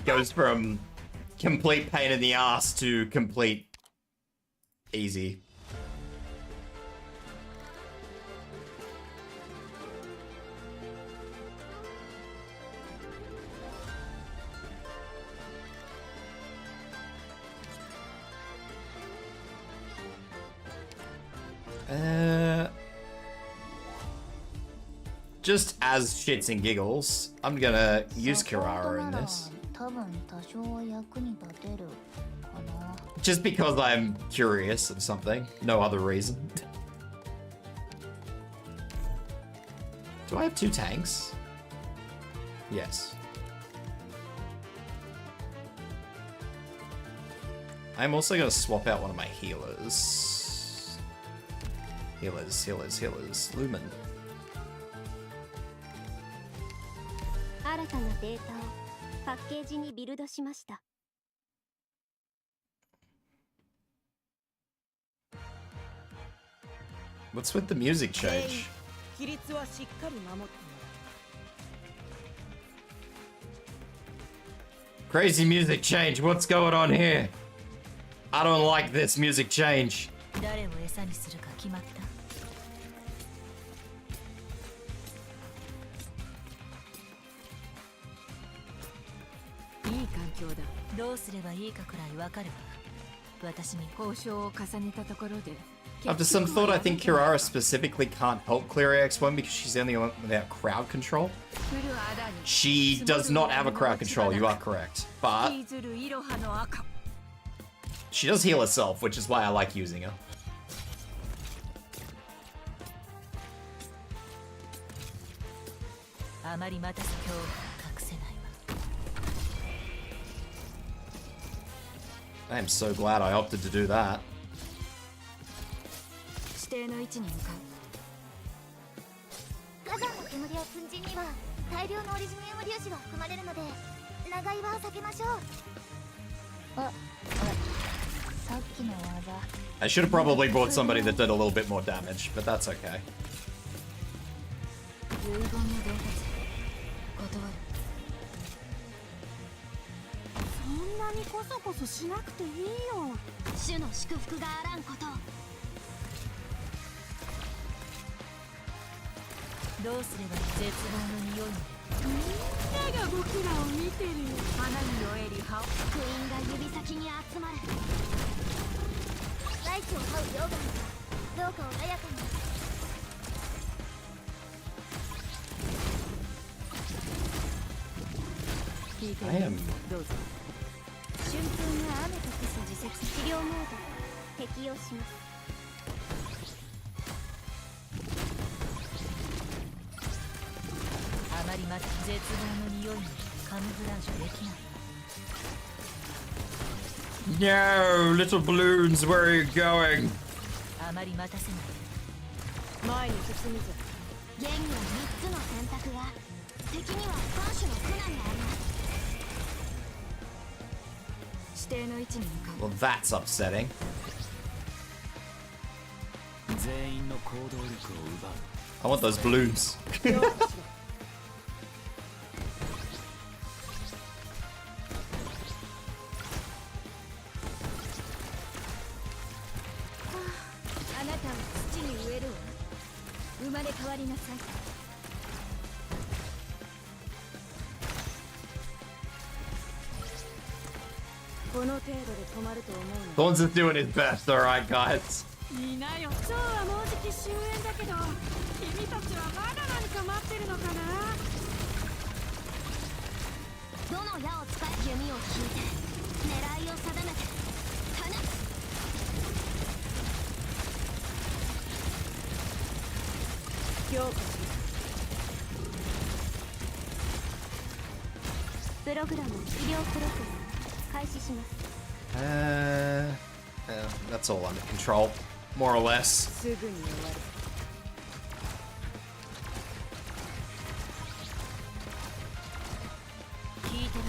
Goes from complete pain in the ass to complete easy. Just as shits and giggles, I'm gonna use Kirara in this. Just because I'm curious of something, no other reason. Do I have 2 tanks? Yes. I'm also gonna swap out one of my healers. Healers. Lumen. 新たなデータをパッケージにビルドしました。 What's with the music change? Crazy music change. What's going on here? I don't like this music change. 誰を餌にするか決まった。いい環境だ。どうすればいいかくらいわかるわ。私に交渉を重ねたところで。 After some thought, I think Kirara specifically can't help clear AX1 because she's the only one without crowd control. She does not have a crowd control, you are correct. But she does heal herself, which is why I like using her. I am so glad I opted to do that. 指定の位置に向かう。火山の煙を粉塵には大量のオリジニウム粒子が含まれるので長居は避けましょう。さっきの技。 I should have probably brought somebody that did a little bit more damage, but that's okay. 遺言の伝達断る。そんなにコソコソしなくていいよ。主の祝福があらんこと。 どうすれば絶望の匂いに。みんなが僕らを見てるよ。花に酔えり葉を。クイーンが指先に集まる。大地を這う溶岩がどうか穏やかに。聞いてる。どうぞ。春風が雨と消す自節治療モード適用します。 絶望の匂いにカムフラージュできない。 No, little balloons, where are you going? あまり待たせない。前に進むぞ。現には3つの選択が敵には3種の苦難があります。指定の位置に向かう。 Well, that's upsetting. 全員の行動力を奪う。 I want those balloons. あなたを土に植えるわ。生まれ変わりなさい。この程度で止まると思う。 Thorns is doing his best, alright, guys. いいなよ。超はもうじき終焉だけど、君たちはまだ何か待ってるのかな。どの矢を使い弓を引いて狙いを定めて放つ。強化。プログラム治療プロセス開始します。That's all under control, more or less. すぐに終わる。聞いてる。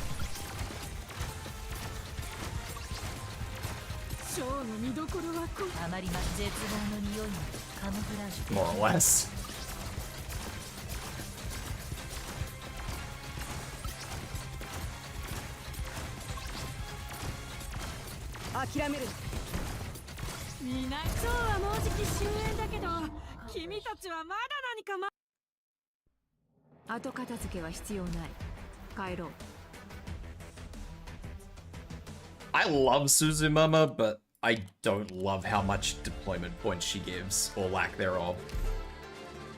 ショーの見どころはこう。あまり絶望の匂いにカムフラージュ。 More or less. 諦める。みんな超はもうじき終焉だけど、君たちはまだ何か後片付けは必要ない。帰ろう。I love Suzumama, but I don't love how much deployment points she gives, or lack thereof.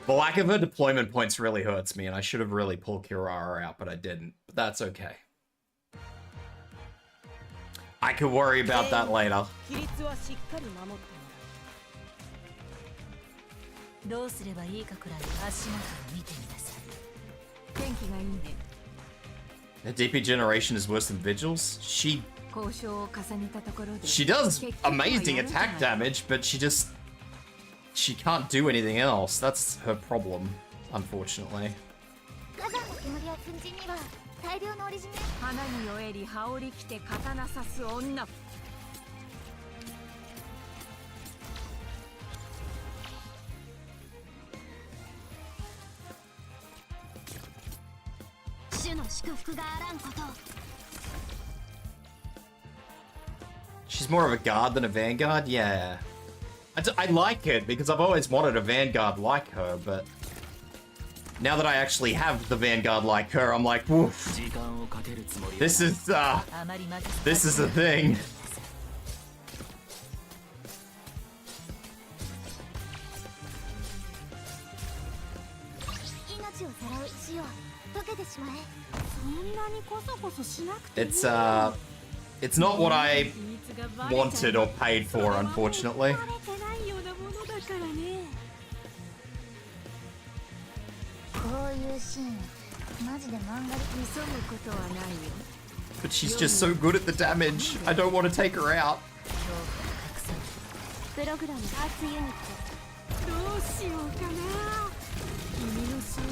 The lack of her deployment points really hurts me, and I should have really pulled Kirara out, but I didn't. But that's okay. I can worry about that later. どうすればいいかくらい足元を見てみなさい。天気がいいね。 The DP generation is worse than Vigil's? She 交渉を重ねたところで。 She does amazing attack damage, but she can't do anything else. That's her problem, unfortunately. 火山の煙をちには大量のオリジナル。花に酔えり羽織着て刀刺す女。主の祝福があらんことを。 She's more of a guard than a vanguard? Yeah. I like it because I've always wanted a vanguard like her, but now that I actually have the vanguard like her, I'm like, woof. This is a thing. 命をさらう死を溶けてしまえ。そんなにこそこそしなくていい。 It's not what I wanted or paid for, unfortunately. バレてないようなものだからね。こういうシーンマジで漫画で急ぐことはないよ。 But she's just so good at the damage. I don't want to take her out. プログラムアーツユニット。どうしようかな。君の正体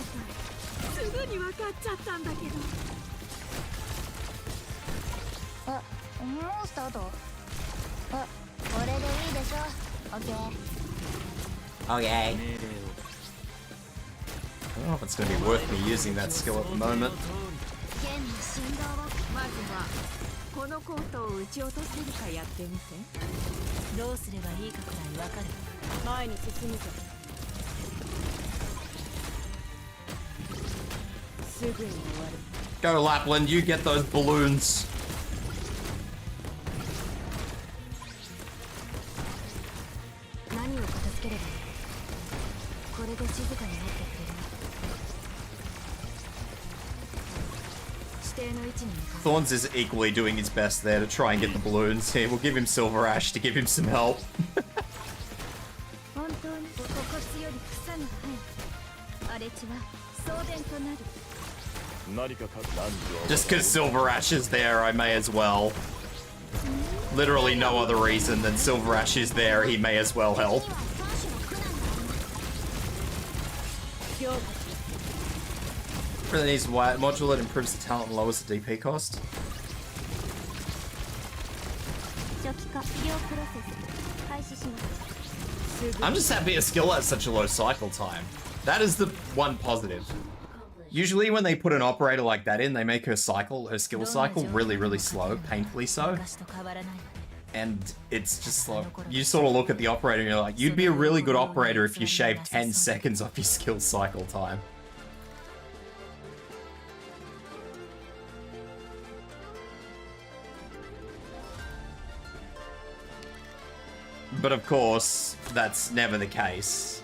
すぐに分かっちゃったんだけど。あ、もうスタート。あ、これでいいでしょ。オッケー。 Okay. I don't know if it's going to be worth me using that skill at the moment. 剣の振動を。まずはこのコートを撃ち落とせるかやってみて。どうすればいいかくらい分かる。前に進むぞ。すぐに終わる。 Go, Lapland, you get those balloons. 何を片付ければいい。これで静かになってくれる。指定の位置に向かう。 Thorns is equally doing his best there to try and get the balloons. Here, we'll give him Silver Ash to give him some help. 本当にここ強り草の生え。荒れ地は送電となる。 Just because Silver Ash is there, I may as well. Literally no other reason than Silver Ash is there, he may as well help. Really needs a wire module that improves the talent and lowers the DP cost. 初期化医療プロセス開始します。 I'm just happy a skill has such a low cycle time. That is the one positive. Usually when they put an operator like that in, they make her skill cycle really, really slow, painfully so. And it's just like, you sort of look at the operator and you're like, you'd be a really good operator if you shaved 10 seconds off your skill cycle time. But of course, that's never the case.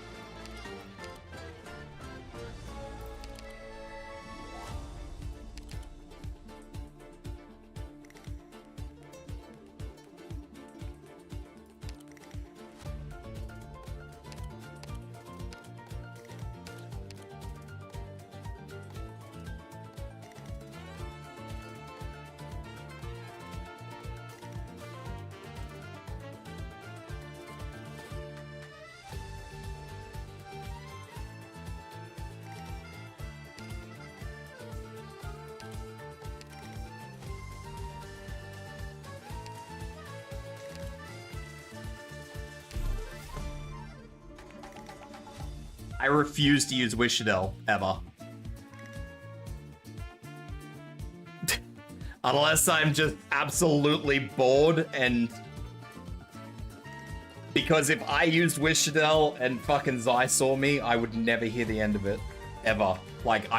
I refuse to use Wishadel, ever. Unless I'm just absolutely bored and... Because if I used Wishadel and fucking Zai saw me, I would never hear the end of it. Ever. Like,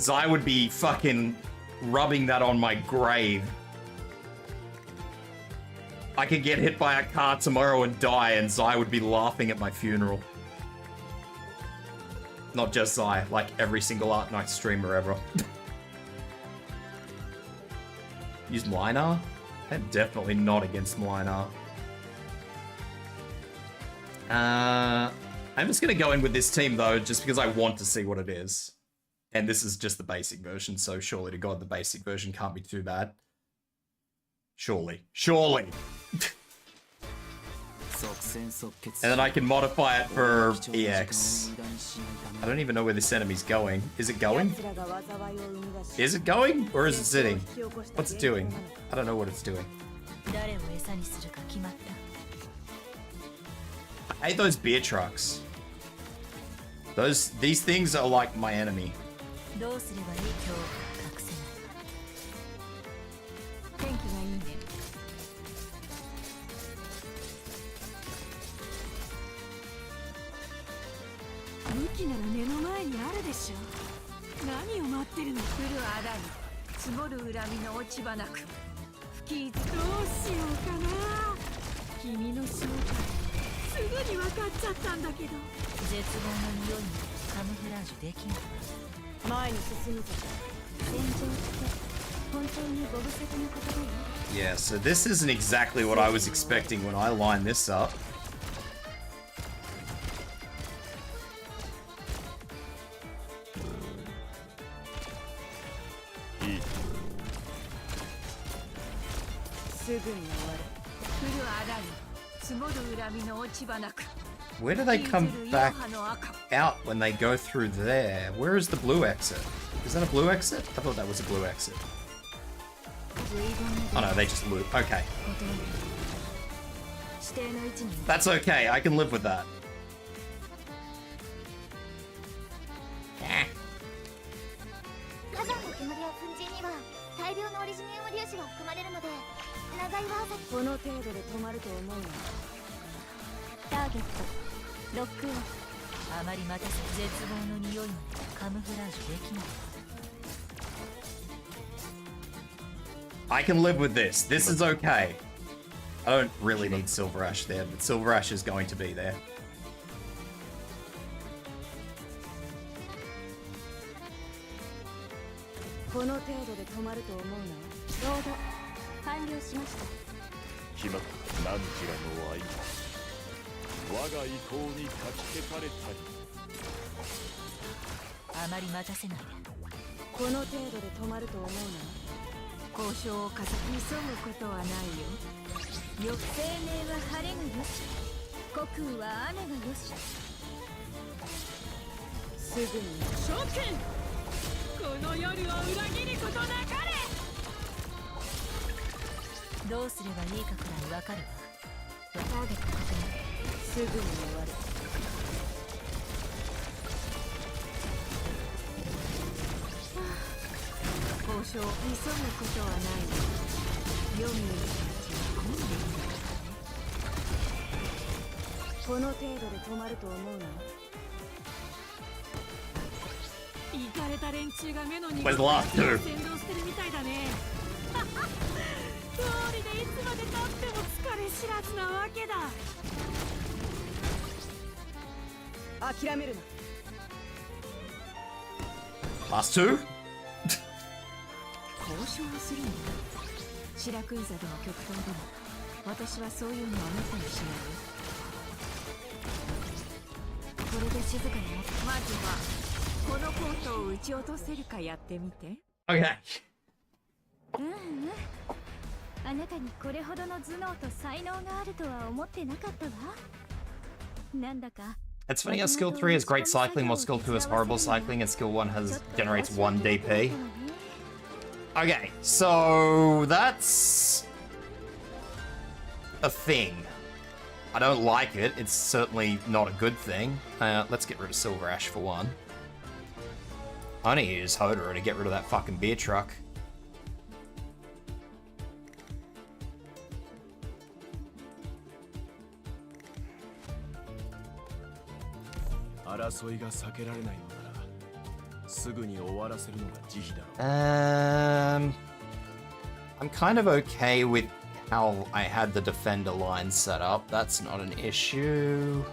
Zai would be fucking rubbing that on my grave. I could get hit by a car tomorrow and die, and Zai would be laughing at my funeral. Not just Zai, like every single Arknights streamer ever. Use Mlinar? I'm definitely not against Mlinar. I'm just gonna go in with this team though, just because I want to see what it is. And this is just the basic version, so surely to God the basic version can't be too bad. Surely. Surely! And then I can modify it for EX. I don't even know where this enemy's going. Is it going? Is it going? Or is it sitting? What's it doing? I don't know what it's doing. I hate those beer trucks. These things are like my enemy. Yeah, so this isn't exactly what I was expecting when I lined this up. Where do they come back out when they go through there? Where is the blue exit? Is that a blue exit? I thought that was a blue exit. Oh no, they just loop. Okay. That's okay, I can live with that. I can live with this. This is okay. I don't really need Silver Ash there, but Silver Ash is going to be there. Where's the last two? Last two? Okay. It's funny how skill 3 has great cycling while skill 2 has horrible cycling and skill 1 generates 1 DP. Okay, so that's a thing. I don't like it. It's certainly not a good thing. Let's get rid of Silver Ash for one. I need to use Hodor to get rid of that fucking beer truck. I'm kind of okay with how I had the defender line set up. That's not an issue.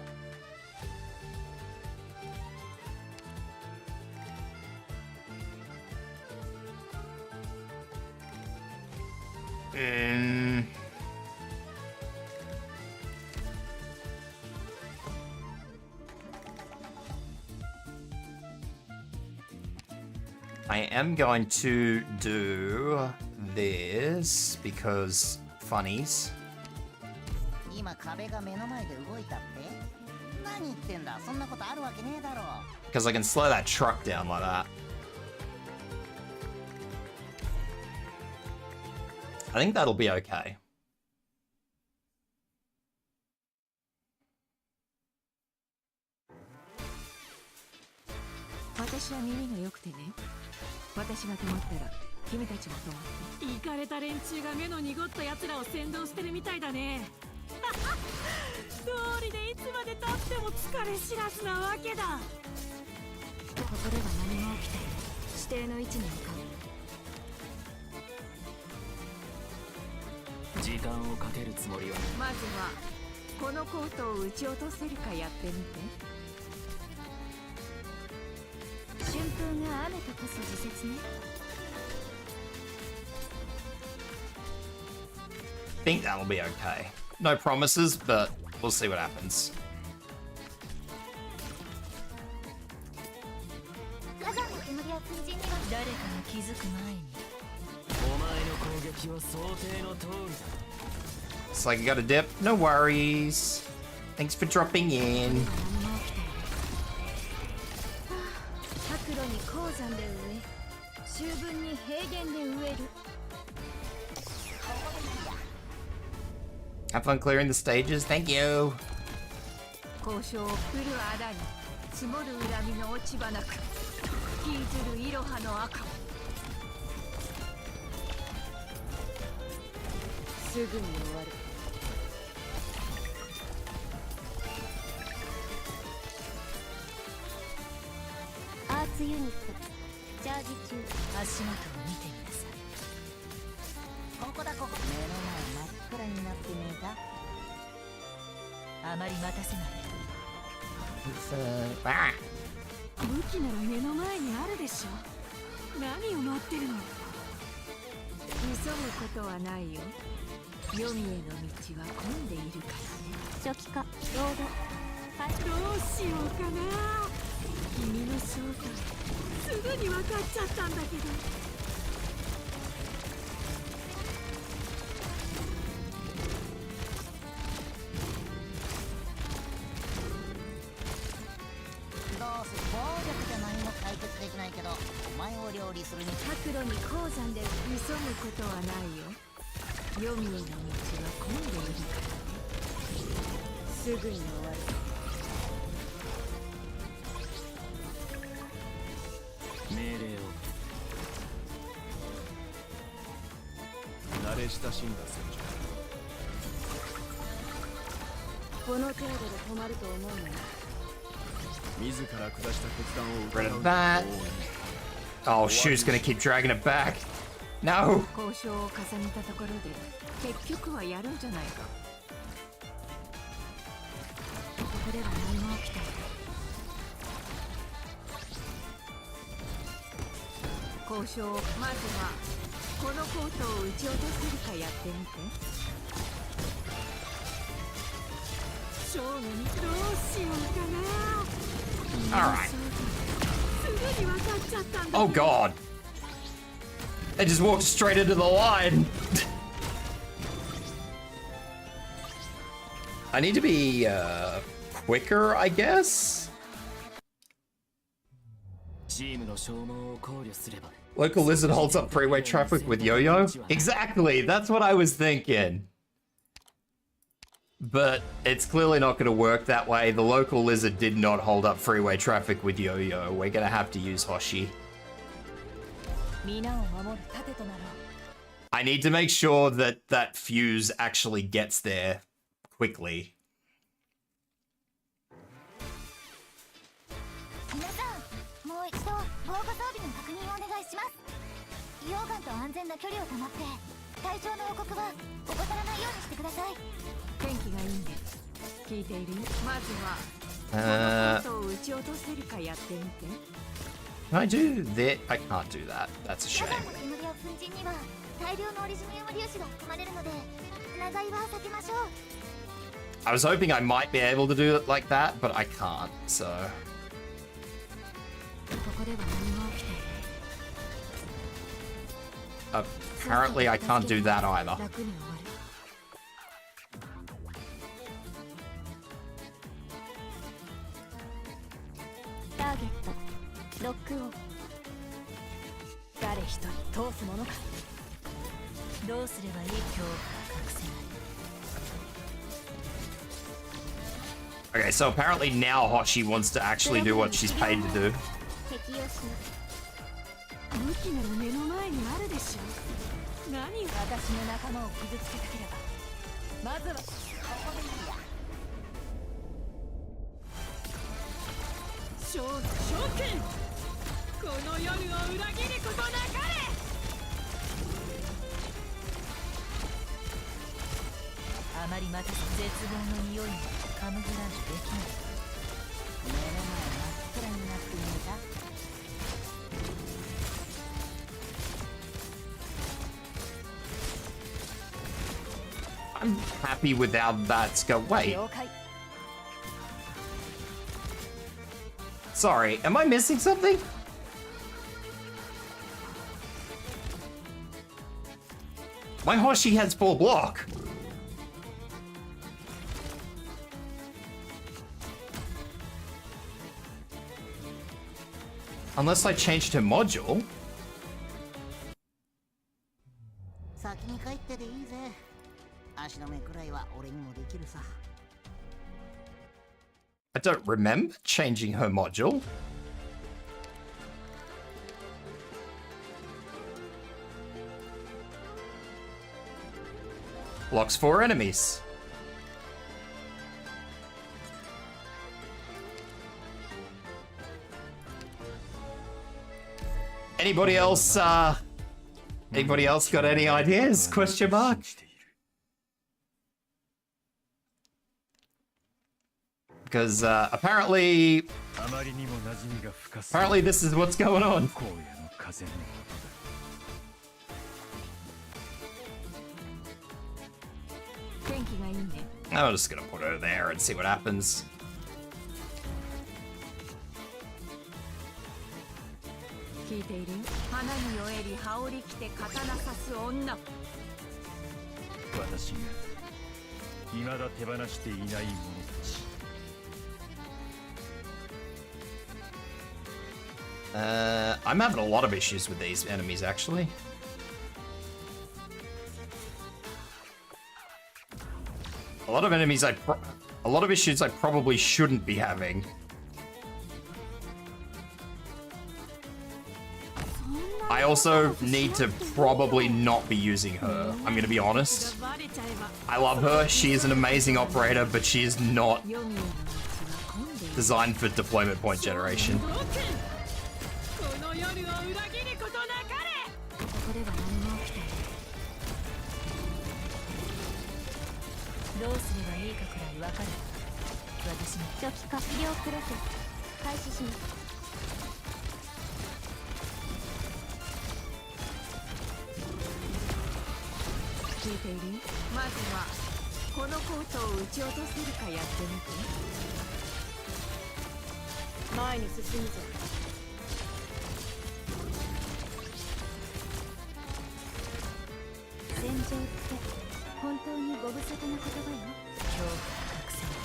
I am going to do this because funnies. 今壁が目の前で動いたって何言ってんだそんなことあるわけねえだろ Because I can slow that truck down like that. I think that'll be okay. 私は耳が良くてね。私が止まったら君たちも止まって。イカれた連中が目の濁った奴らを先導してるみたいだね。通りでいつまで経っても疲れ知らずなわけだ。ここでは何も起きて指定の位置に向か時間をかけるつもりは。う。まずはこのコートを撃ち落とせるかやってみて。春風が雨とこそ時節ね。I think that'll be okay. No promises, but we'll see what happens. 火山の煙や粉塵には誰かが気づく前に。お前の攻撃は想定の通りだ。 It's like you got a dip. No worries. Thanks for dropping in. 白露に鉱山で植え、秋分に平原で植える。 Have fun clearing the stages. Thank you. 交渉を降るあだに積もる恨みの落ち葉なく引きずるいろはの赤。すぐに終わる。アーツユニットチャージ中。足元を見てみなさい。ここだここ目の前真っ暗になってねえかあまり待たせない。 Ah. 武器なら目の前にあるでしょ。何を待ってるの。急ぐことはないよ。黄泉への道は混んでいるからね。初期化ロード。どうしようかな。君の正体すぐに分かっちゃったんだけど。どうせ暴力で何も解決できないけどお前を料理するに白露に鉱山で急ぐことはないよ。黄泉への道は混んでいるからね。すぐに終わる。命令を。慣れ親しんだ戦この程度で止まると思うのよ。場。自ら下した決断を Rid of that. Oh, shoot's gonna keep dragging it back. No. 交渉を重ねたところで結局はやるんじゃないか。ここでは何も起きていない。交渉、まずはこのコートを撃ち落とせるかやってみて。勝負にどうしようかな。 Alright. すぐに分かっちゃったんだけど。 Oh god. They just walked straight into the line. I need to be quicker, I guess. チームの消耗を考慮すれば。 Local lizard holds up freeway traffic with yo-yo? Exactly, that's what I was thinking. But it's clearly not going to work that way. The local lizard did not hold up freeway traffic with yo-yo. We're going to have to use Hoshi. I need to make sure that that fuse actually gets there quickly. 皆さん、もう一度防護装備の確認をお願いします。溶岩と安全な距離を保って対象の王国は怠らないようにしてください。天気がいいんで聞いているよ。まずはこのコートを撃ち落とせるかやってみて。 Can I do that? I can't do that. That's a 火 shame. 山の煙や粉塵には大量のオリジニウム粒子が含まれるので長居は避けましょう。 I was hoping I might be able to do it like that, but I can't, so... ここでは何も起きていない。 Apparently I can't do that either. 楽に終わる。ターゲットロックオン。誰一人通すものか。どうすればいい？恐怖が隠せない。 Okay, so apparently now Hoshi wants to actually do what she's paid to do. 適用します。武器なら目の前にあるでしょ。何を私の仲間を傷つけたければまずはここでいいや。召喚。この夜を裏切ることなかれ。あまり待たず絶望の匂いもカムフラージュできない。目の前真っ暗になってみた。 I'm happy without that skill. Wait. Sorry, am I missing something? My Hoshi has full block. Unless I changed her module. 先に帰ってでいいぜ。足の目くらいは俺にもできるさ。 I don't remember changing her module. Blocks 4 enemies. Anybody else got any ideas? Question mark. Because apparently this is what's going on. I'm just gonna put her there and see what happens. 聞いているよ。花に酔えり羽織着て刀刺す女。私が未だ手放していない者たち。 I'm having a lot of issues with these enemies, actually. A lot of issues I probably shouldn't be having. I also need to probably not be using her. I'm gonna be honest. I love her. She is an amazing operator, but she is not designed for deployment point generation. どうすればいいかくらいわかる。私も初期化医療プロセス開始します。聞いているよ。まずはこのコートを撃ち落とせるかやってみて。前に進むぞ。戦場って本当にご無沙汰な言葉よ。恐怖が隠せない。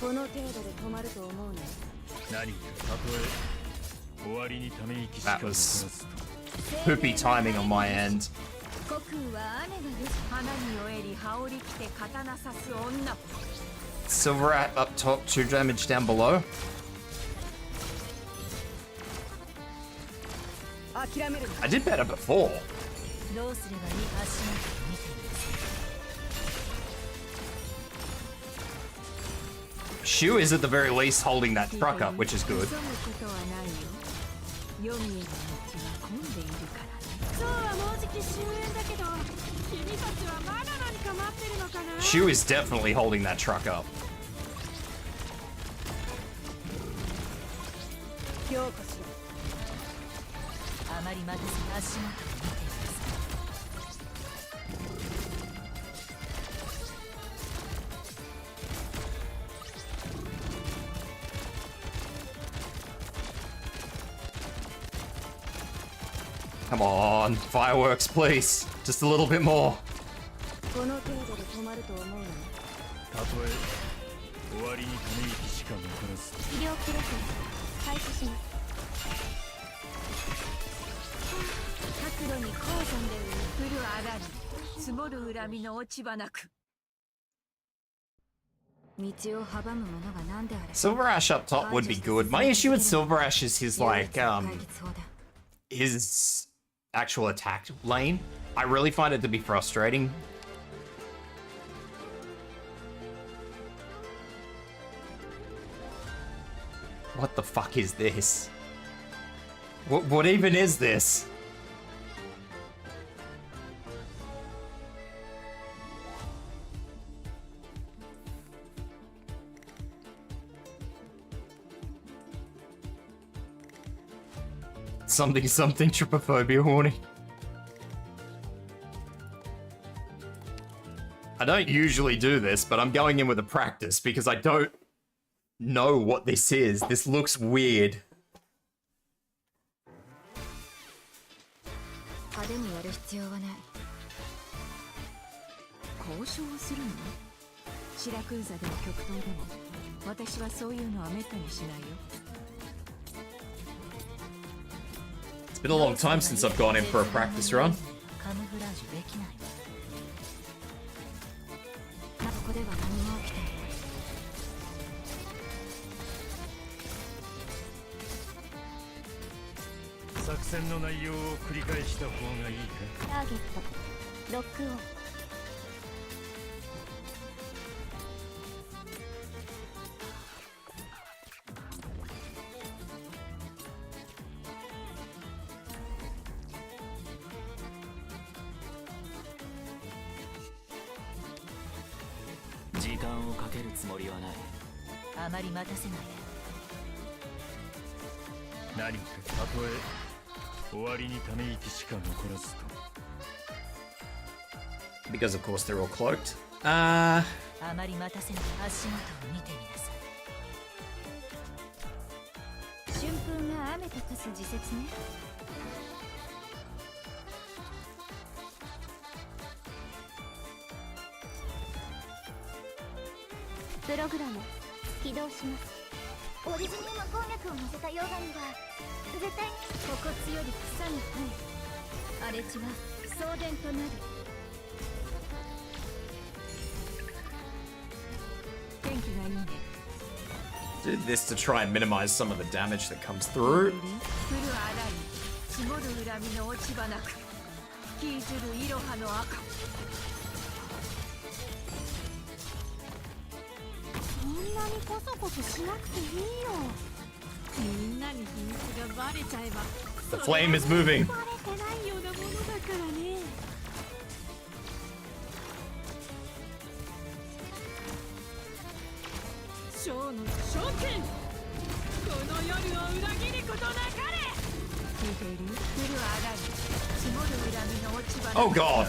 この程度で止まると思うね。何かたとえ終わりにため息しか That 残ら was ずと。 poopy timing on my end. 国空は雨がよし。花に酔えり羽織着て刀刺す女。 Silver at up top, 2 damage down below. 諦めるな。 I did better before. どうすればいい足元を見てみます。 Shu is at the very least holding that truck up, which is good. 急ぐことはないよ。読みへの道は混んでいるからね。そうはもうじき終焉だけど、君たちはまだ何か待ってるのかな。 Shu is definitely holding that truck up. ようこそ。あまり待たず足元を見てみます。 Come on, fireworks, please. Just a little bit more. この程度で止まると思うのね。たとえ終わりにため息しか残らず医療プロセス開始します。角度に高山で降るあらに積もる恨みの落ち葉なく。道を阻むものが何であれ。 Silver Ash up top would be good. My issue with Silver Ash is his his actual attack lane. I really find it to be frustrating. What the fuck is this? What even is this? Something trypophobia warning. I don't usually do this, but I'm going in with a practice because I don't know what this is. This looks weird. 派手にやる必要はない。交渉をするの？シラクーザでも極東でも、私はそういうのはめったにしないよ。It's been a long time since I've gone in for a practice run. カムフラージュできない。ここでは何も起きていない。作戦の内容を繰り返した方がいいか。ターゲットロックオン。時間をかけるつもりはない。あまり待たせないで。何かたとえ終わりにため息しか残らずと。 Because of course they're all cloaked. あまり待たせない。足元を見てみなさい。春風が雨と化す時節ね。プログラム起動します。オリジニウム鉱脈を乗せた溶岩には絶対にここ強より草に生え、荒れ地は送電となる。天気がいいね。 Did this to try and minimize some of the damage that comes through. 降るあらに積もる恨みの落ち葉なく、吹きずるイロハの赤。そんなにコソコソしなくていいよ。みんなに秘密がバレちゃえば The flame is moving. バレてないようなものだからね。ショーの証券、この夜を裏切ることなかれ。聞いている？来るあらに積もる恨みの落ち葉。 Oh god.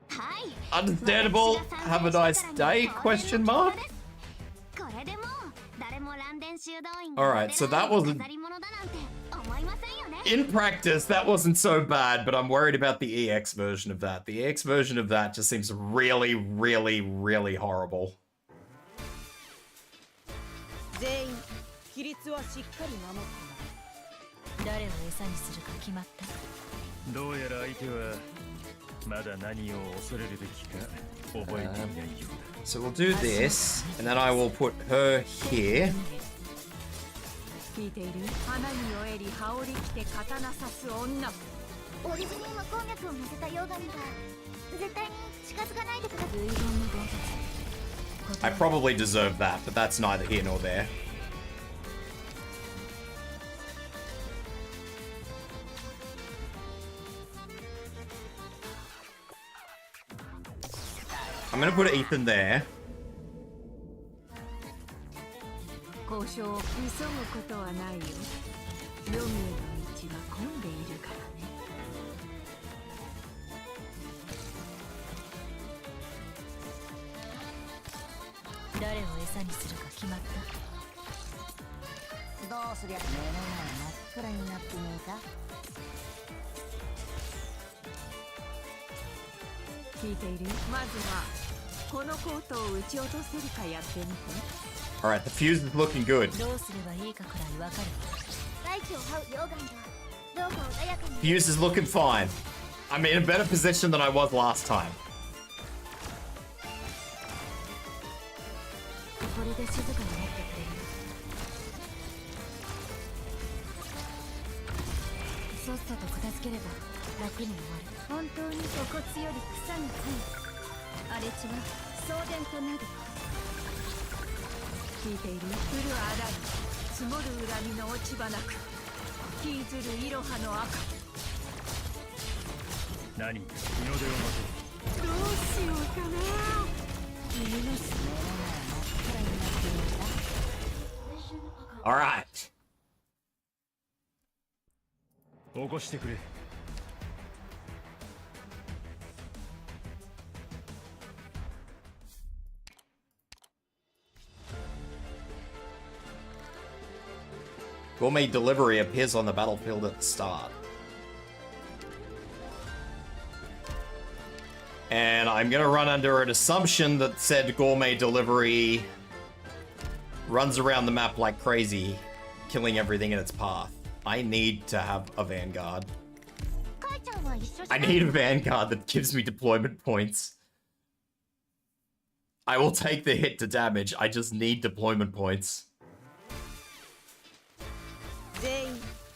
はい。 Understandable. Have a nice day? Question mark. これでもう誰も乱電修道院 Alright, so that wasn't- 飾り物だなんて思いませんよね。 In practice, that wasn't so bad, but I'm worried about the EX version of that. The EX version of that just seems really, really, really horrible. 全員規律はしっかり守って誰を餌にするか決まった？どうやら相手はまだ何を恐れるべきか覚えていないようだ。 So we'll do this, and then I will put her here. 聞いている？花に酔えり羽織着て刀刺す女。オリジニウム鉱脈を乗せた溶岩には絶対に近づかないでください。遺言の伝説。 I probably deserve that, but that's neither here nor there. I'm gonna put Ethan there. 交渉を急ぐことはないよ。ロミエの道は混んでいるからね。誰を餌にするか決まった？どうすりゃ目の前真っ暗になってねえか。聞いている？まずはこのコートを撃ち落とせるかやってみて。 Alright, the fuse is looking good. どうすればいいかくらいわかる。大地を這う溶岩よ、どうか穏やかに。 Fuse is looking fine. I'm in a better position than I was last time. これで静かになってくれる。さっさと片付ければ楽に終わる。本当に粗骨より草が生え、荒れ地は送電となる。聞いている？降るあらに積もる恨みの落ち葉なく、引きずるいろはの赤。何？日の出を待て。どうしようかな。君の目の前真っ暗になっているか。 Alright. 起こしてくれ。Gourmet delivery appears on the battlefield at the start. And I'm gonna run under an assumption that said gourmet delivery runs around the map like crazy, killing everything in its path. I need to have a vanguard. I need a vanguard that gives me deployment points. I will take the hit to damage, I just need deployment points.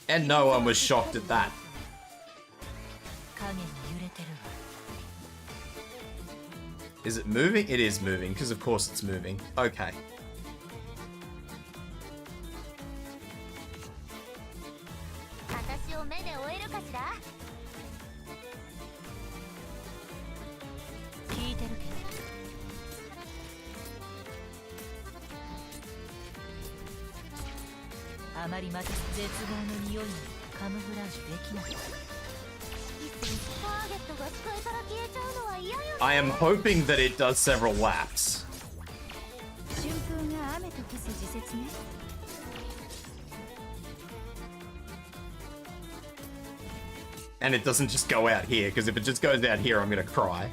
And no one was shocked at that. Is it moving? It is moving, because of course it's moving. Okay. I am hoping that it does several laps. And it doesn't just go out here, because if it just goes out here, I'm gonna cry.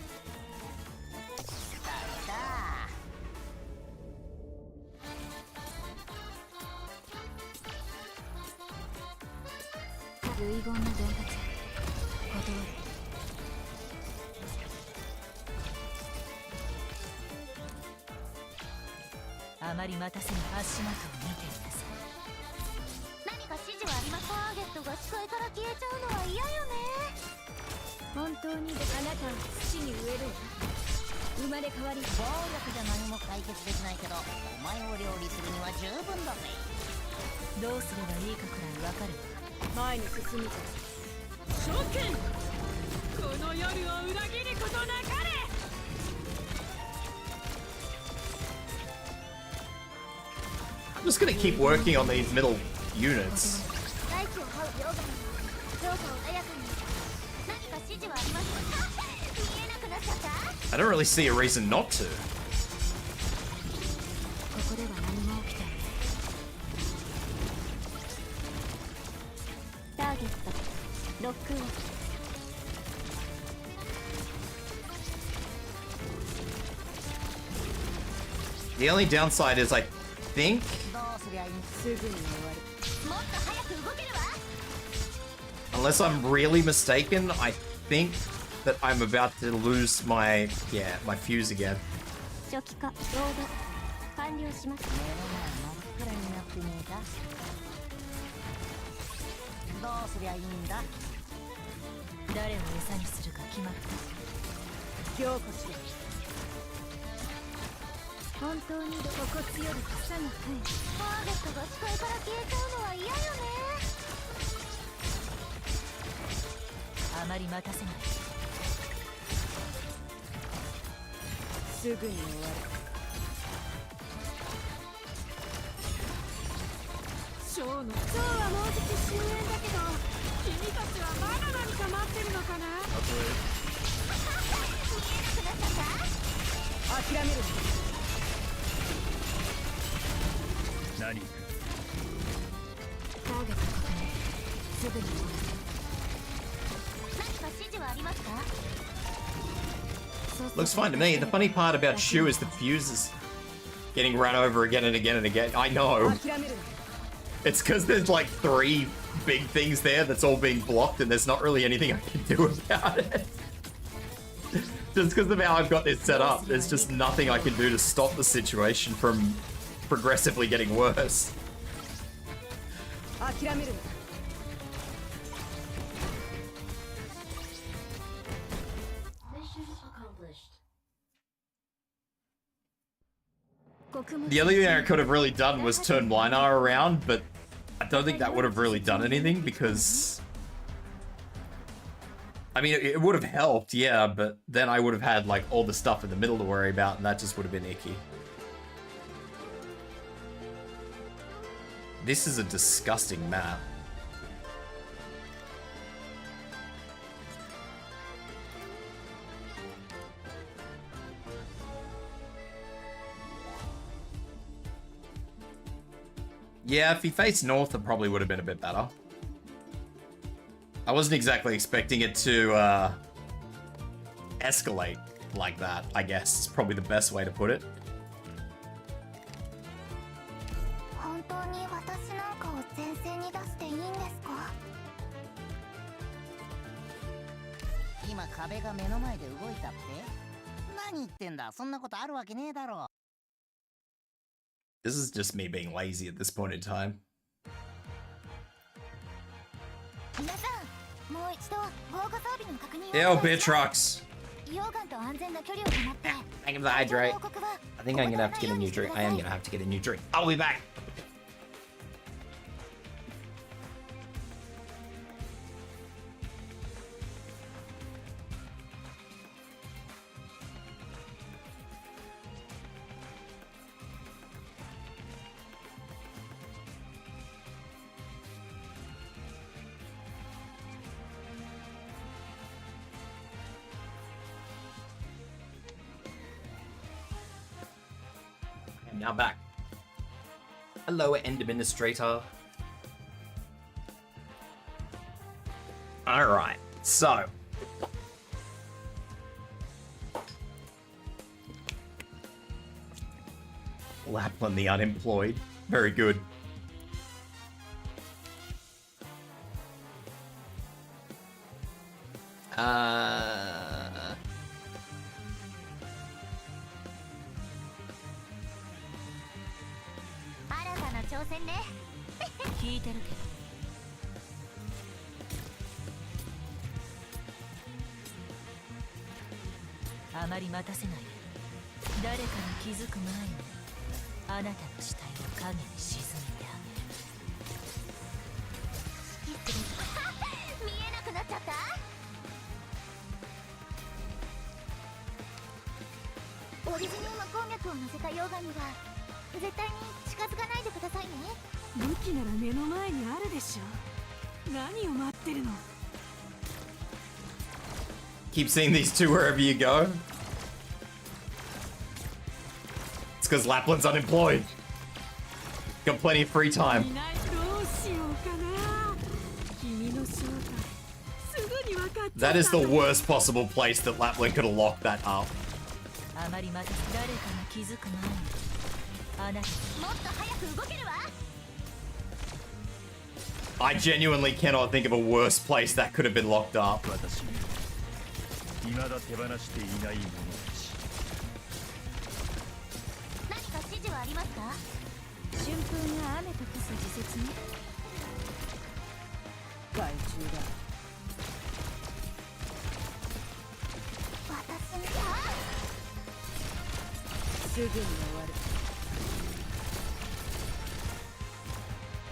I'm just gonna keep working on these middle units. I don't really see a reason not to. The only downside is I think unless I'm really mistaken, I think that I'm about to lose my fuse again. 何かターゲット確認。すぐに終わら何か指示はありますか？ Looks fine to me. The funny part about Shu is the fuses getting run over again and again and again. I know. せ。諦めるな。 It's because there's like 3 big things there that's all being blocked and there's not really anything I can do about it. Just because of how I've got this set up, there's just nothing I can do to stop the situation from progressively getting worse. 諦めるな。 The other thing I could have really done was turn Linar around, but I don't think that would have really done anything because... I mean, it would have helped, yeah, but then I would have had like all the stuff in the middle to worry about and that just would have been icky. This is a disgusting map. Yeah, if he faced north, it probably would have been a bit better. I wasn't exactly expecting it to escalate like that, I guess. It's probably the best way to put it. 本当に私なんかを前線に出していいんですか？今壁が目の前で動いたって？何言ってんだ、そんなことあるわけねえだろ。 This is just me being lazy at this point in time. 皆さん、もう一度防護装備の確認を。 Yo, beer trucks. 溶岩と安全な距離を保って。 Thank you for the hydrate. I think I'm gonna have to get a new drink. I am gonna have to get a new drink. I'll be back. Now back. Hello, End Administrator. Alright, so. Lapland the Unemployed. Very good. Keep seeing these two wherever you go. It's because Lapland's unemployed. Got plenty of free time. That is the worst possible place that Lapland could have locked that up. I genuinely cannot think of a worse place that could have been locked up. 未だ手放していない者たち。何か指示はありますか？春風が雨と化す時節に害虫だ。私にすぐに終わる。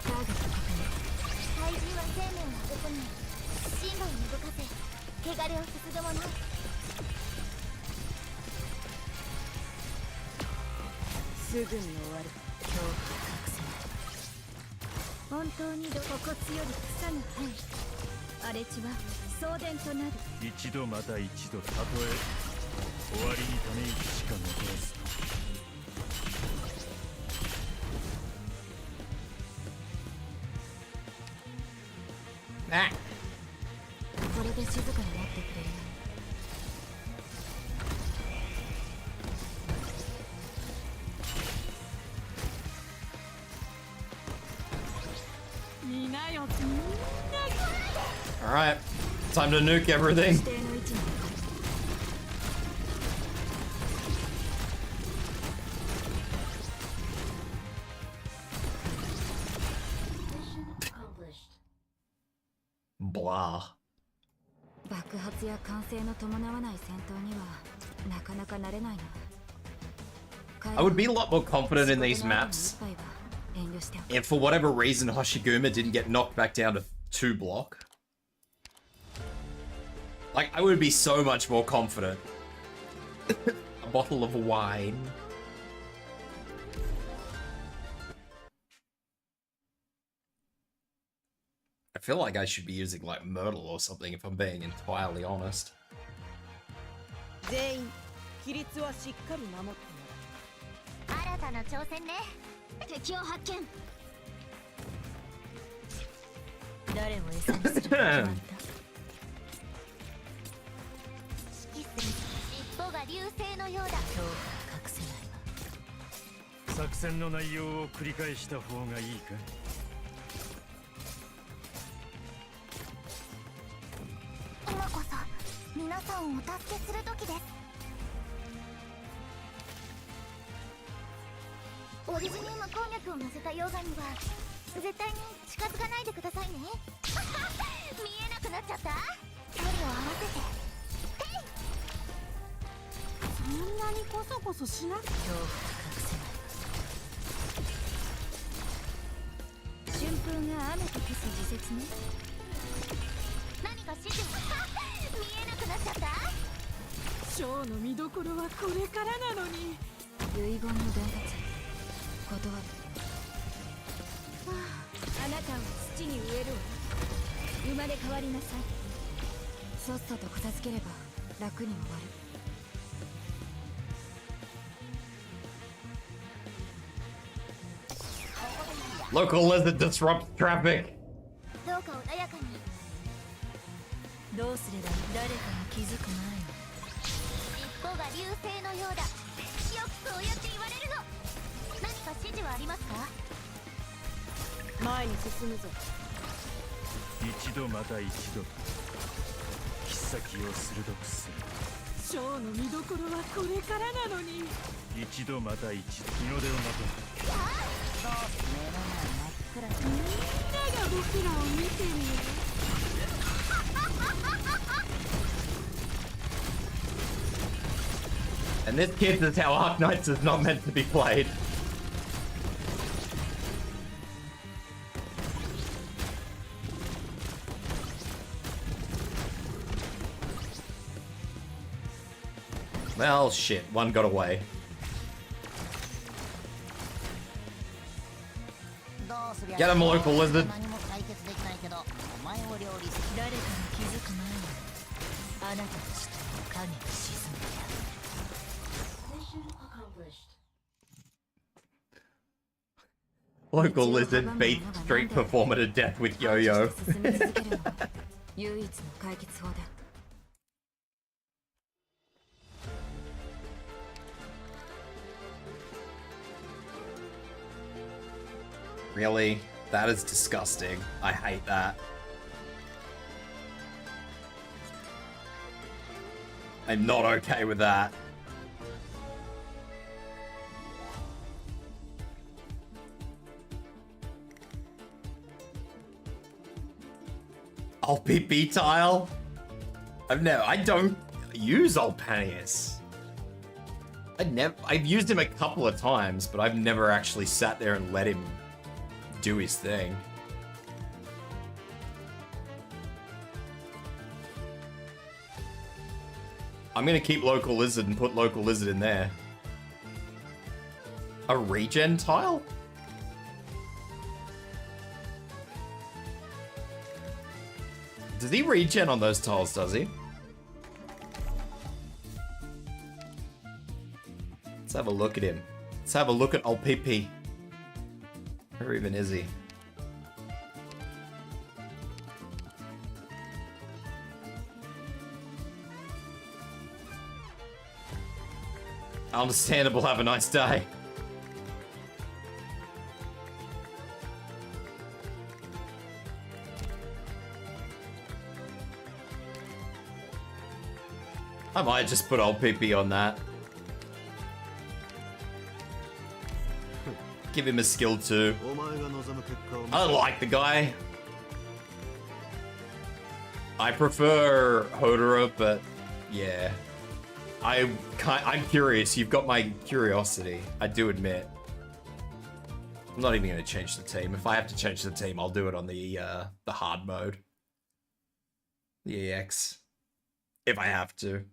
ターゲット確認。怪獣は生命を受け止め、進路を動かせ。 汚れをすすぐもの。すぐに終わる。恐怖を隠せない。本当にどこ骨より草が生え、荒れ地は送電となる。一度また一度、たとえ終わりにため息しか残らず。Ah. これで静かになってくれるよ。みんなよ、 Alright, time to nuke everything. 指定の位置に向かう。 Blah. 爆発や歓声の伴わない戦闘にはなかなか慣れないな。 I would be a lot more confident in these maps if for whatever reason Hoshiguma didn't get knocked back down to 2 block. Like, I would be so much more confident. A bottle of wine. I feel like I should be using like Myrtle or something if I'm being entirely honest. 全員規律はしっかり守って。 新たな挑戦ね。敵を発見。誰を餌にするか決まった。指揮する。尻尾が流星のようだ。恐怖は隠せないわ。作戦の内容を繰り返した方がいいか。今こそ皆さんをお助けする時です。 オリジニウム鉱脈を乗せた溶岩には絶対に近づかないでくださいね。見えなくなっちゃった。距離を合わせて。そんなにコソコソしなくて。恐怖は隠せない。春風が雨と消す時節ね。何か指示見えなくなっちゃった。ショーの見どころはこれからなのに。遺言の伝達。 断る。あなたを土に植えるわ。生まれ変わりなさい。さっさと片付ければ楽に終わる。 Local lizard disrupts traffic. どうか穏やかに。どうすれば誰かに気づく前に。尻尾が流星のようだ。よくそうやって言われるの。 何か指示はありますか。前に進むぞ。一度また一度。切っ先を鋭くする。ショーの見どころはこれからなのに。一度また一度。日の出を待とう。どうせ目の前真っ暗だ。みんなが僕らを見てるよ。 And this kid is how Arknights is not meant to be played. Well, shit, one got away. どうすりゃ Get him, local lizard. 何も解決できないけど、お前を料理する。誰かに気づく前にあなたたちと影に沈めてやる。 Local lizard beats street performer to death with yo-yo. 進み続けるのが唯一の解決法だ。 Really? That is disgusting. I hate that. I'm not okay with that. LPP tile? I don't use Alpanius. I've used him a couple of times, but I've never actually sat there and let him do his thing. I'm gonna keep local lizard and put local lizard in there. A regen tile? Does he regen on those tiles, does he? Let's have a look at him. Let's have a look at old PP. Where even is he? Understandable, have a nice day. I might just put old PP on that. Give him a skill too. I don't like the guy. I prefer Hodora, but yeah. I'm curious. You've got my curiosity. I do admit. I'm not even going to change the team. If I have to change the team, I'll do it on the hard mode. The EX. If I have to.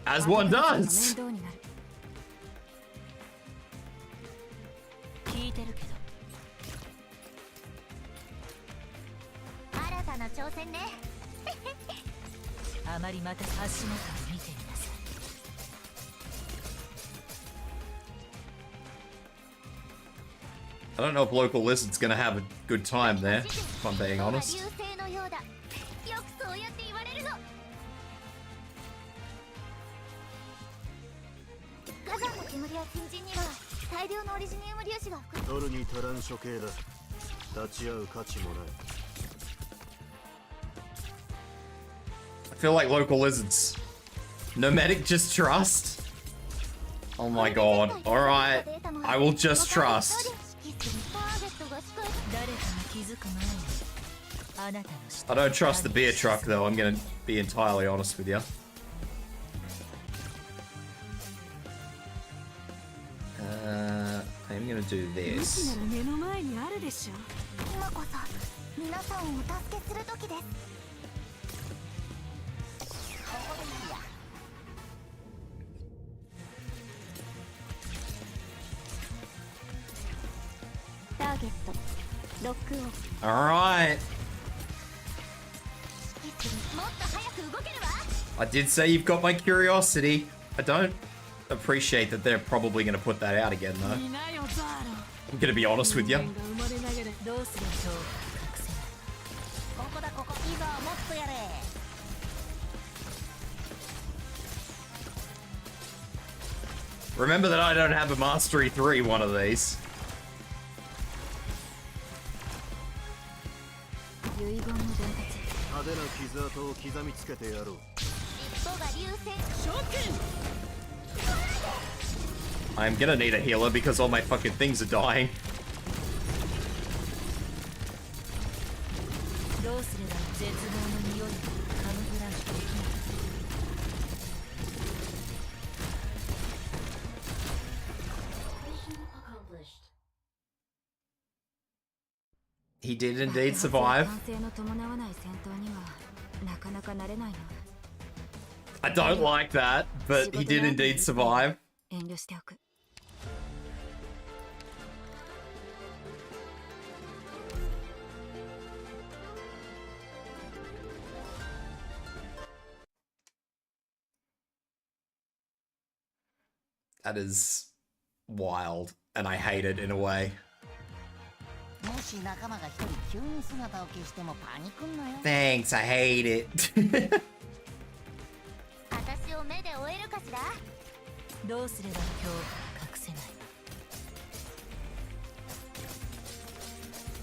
As one does. I don't know if Local Lizard's gonna have a good time there, if I'm being honest. I feel like Local Lizards. Nomadic just trust? Oh my god. Alright. I will just trust. I don't trust the beer truck though, I'm gonna be entirely honest with you. I'm gonna do this. Alright. I did say you've got my curiosity. I don't appreciate that they're probably going to put that out again, though. I'm going to be honest with you. Remember that I don't have a Mastery 3 one of these. I'm gonna need a healer because all my fucking things are dying. He did indeed survive. I don't like that, but he did indeed survive. That is wild, and I hate it in a way. Thanks, I hate it.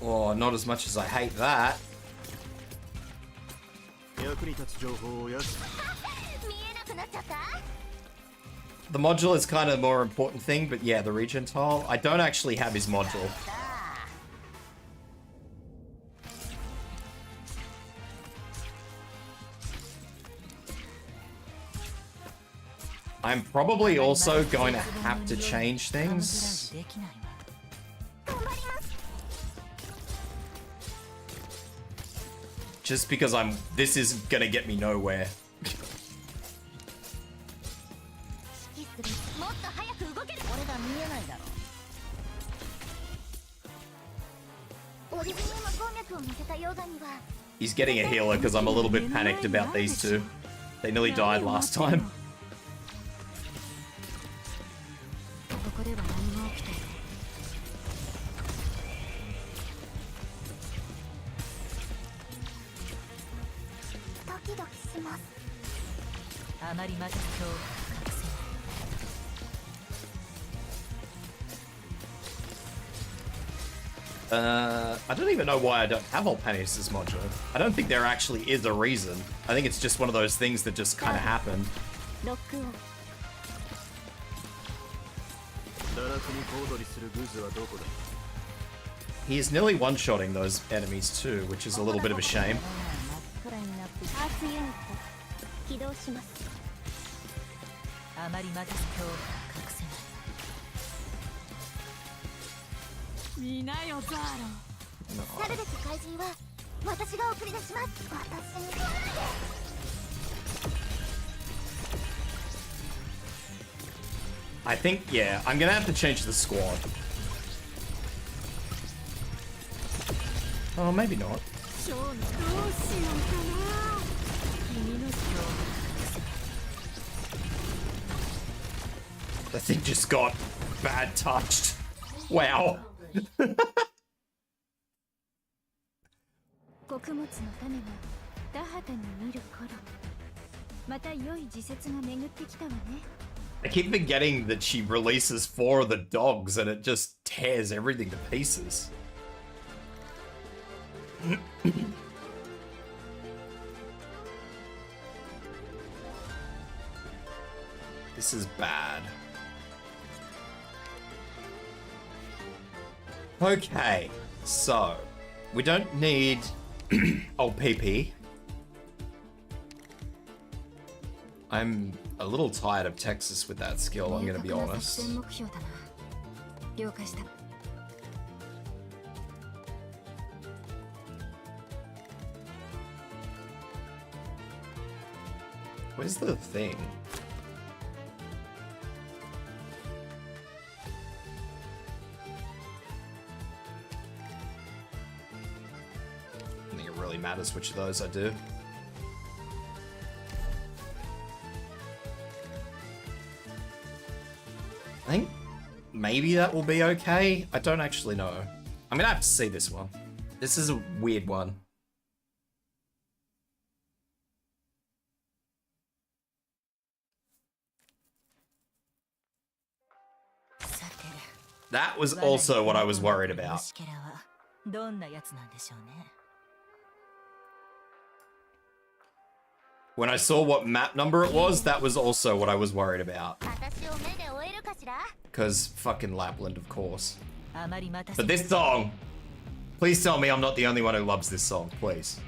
Oh, not as much as I hate that. The module is kind of a more important thing, but yeah, the regen tile. I don't actually have his module. I'm probably also going to have to change things. Just because this is gonna get me nowhere. He's getting a healer because I'm a little bit panicked about these two. They nearly died last time. ドキします。あまりまた恐怖が隠せない。I don't even know why I don't have Alpanius' module. I don't think there actually is a reason. I think it's just one of those things that just kind of happened. ロックオン。堕落に小躍りするグズはどこだ。 He is nearly one-shotting those enemies too, which is a little bit of a shame. アーツユニット起動します。あまりまた恐怖が隠せない。見なよザーロ。去るべき怪人は私が送り出します。私に。I think, yeah, I'm gonna have to change the squad. Oh, maybe not. ショーのどうしようかな。君の恐怖が隠せない。 The thing just got bad touched. Wow. 穀物の種が田畑に見る頃、また良い時節が巡ってきたわね。 I keep forgetting that she releases 4 of the dogs and it just tears everything to pieces. This is bad. Okay, so we don't need old PP. I'm a little tired of Texas with that skill, I'm gonna be honest. 了解した。 Where's the thing? I don't think it really matters which of those I do. I think maybe that will be okay. I don't actually know. I'm gonna have to see this one. This is a weird one. That was also what I was worried about. When I saw what map number it was, that was also what I was worried about. Because fucking Lapland, of course. But this song, please tell me I'm not the only one who loves this song, please.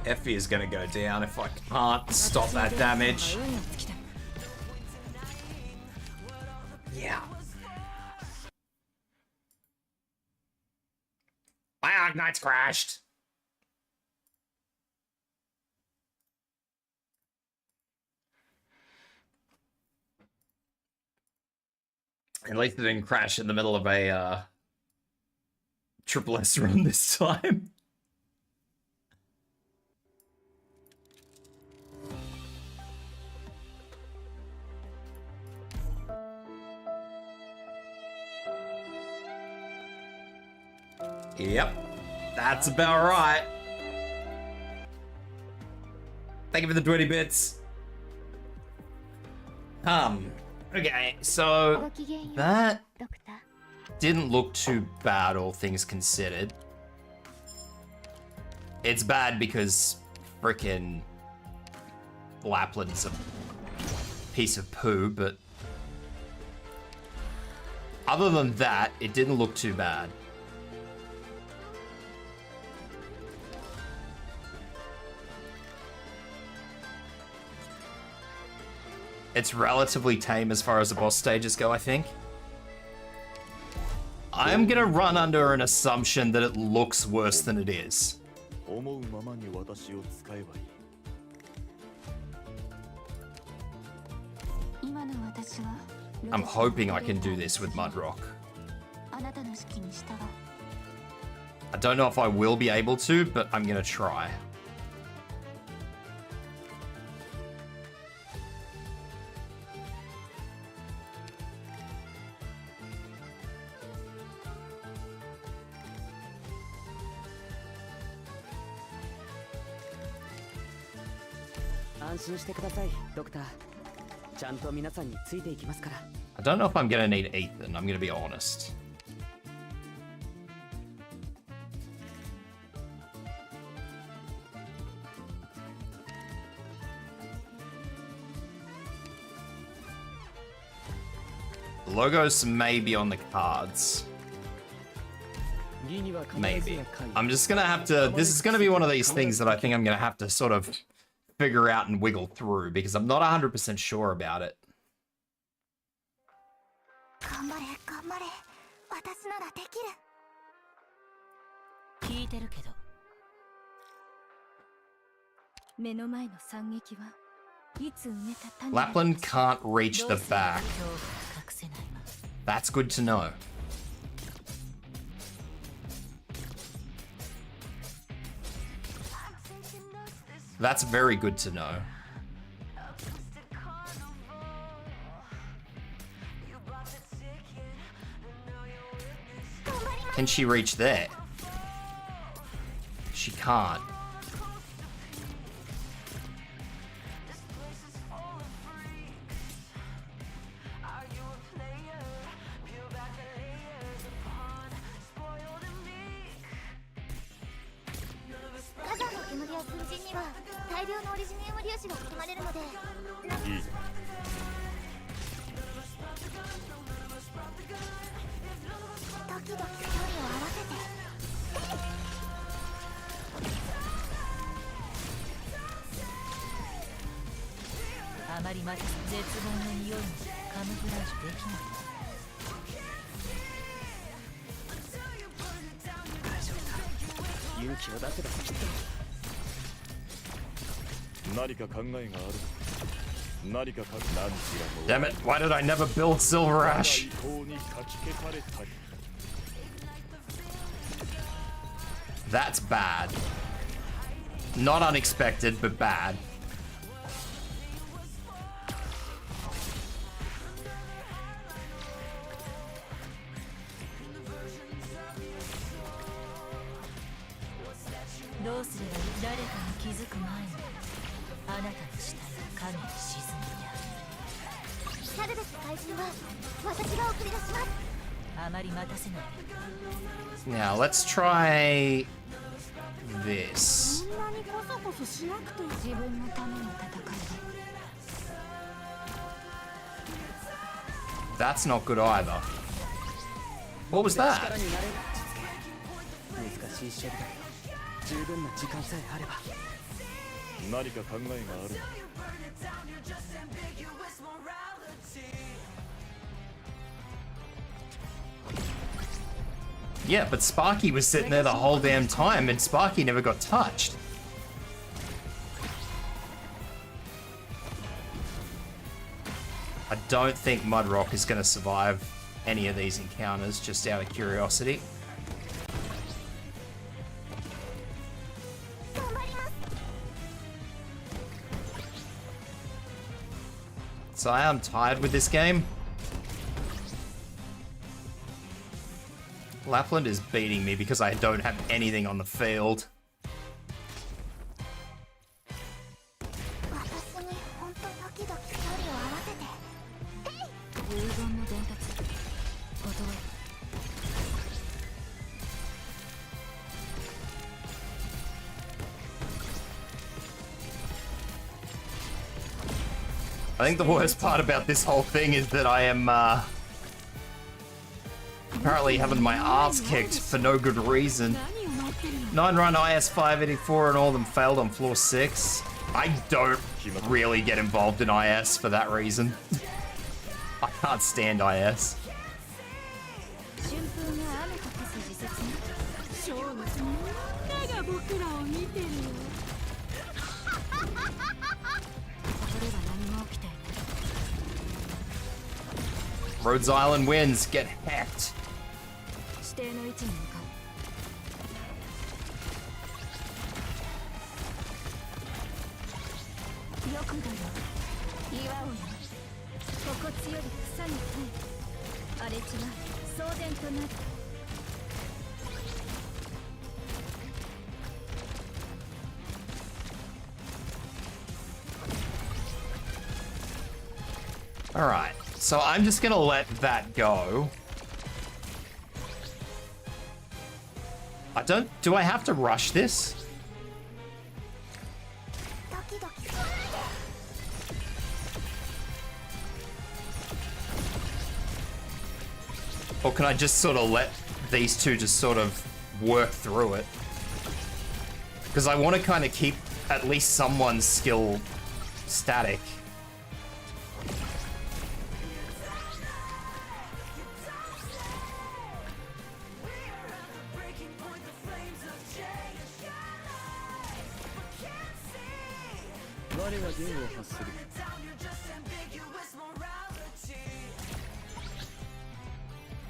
Effie is gonna go down if I can't stop that damage. Yeah. My Arknights crashed. At least it didn't crash in the middle of a triple S run this time. Yep, that's about right. Thank you for the 20 bits. Okay, so ごきげんよう that ドクター didn't look too bad, all things considered. It's bad because frickin' Lapland's a piece of poo, but other than that, it didn't look too bad. It's relatively tame as far as the boss stages go, I think. I'm gonna run under an assumption that it looks worse than it is. 思うままに私を使えばいい。今の私は I'm hoping I can do this with Mudrock. あなたの指揮に従う I don't know if I will be able to, but I'm gonna try. I don't know if I'm gonna need Ethan, I'm gonna be honest. The logos may be on the cards. Maybe. I'm just gonna have to, this is gonna be one of these things that I think I'm gonna have to sort of figure out and wiggle through because I'm not 100% sure about it. 頑張れ頑張れ私ならできる聞いてるけど目の前の惨劇はいつ埋めた種 Lapland can't reach the back. 隠せないわ That's good to know. That's very good to know. Can she reach there? She can't. Damn it, why did I never build Silver Ash? That's bad. Not unexpected, but bad. Now let's try this. That's not good either. What was that? Yeah, but Sparky was sitting there the whole damn time and Sparky never got touched. I don't think Mudrock is going to survive any of these encounters, just out of curiosity. So I am tired with this game. Lapland is beating me because I don't have anything on the field. I think the worst part about this whole thing is that I am apparently having my ass kicked for no good reason. 9-run IS 584 and all of them failed on floor 6. I don't really get involved in IS for that reason. I can't stand IS. Rhodes Island wins, get hacked. All right, so I'm just gonna let that go. Do I have to rush this? Or can I just sort of let these two just sort of work through it? Because I want to kind of keep at least someone's skill static.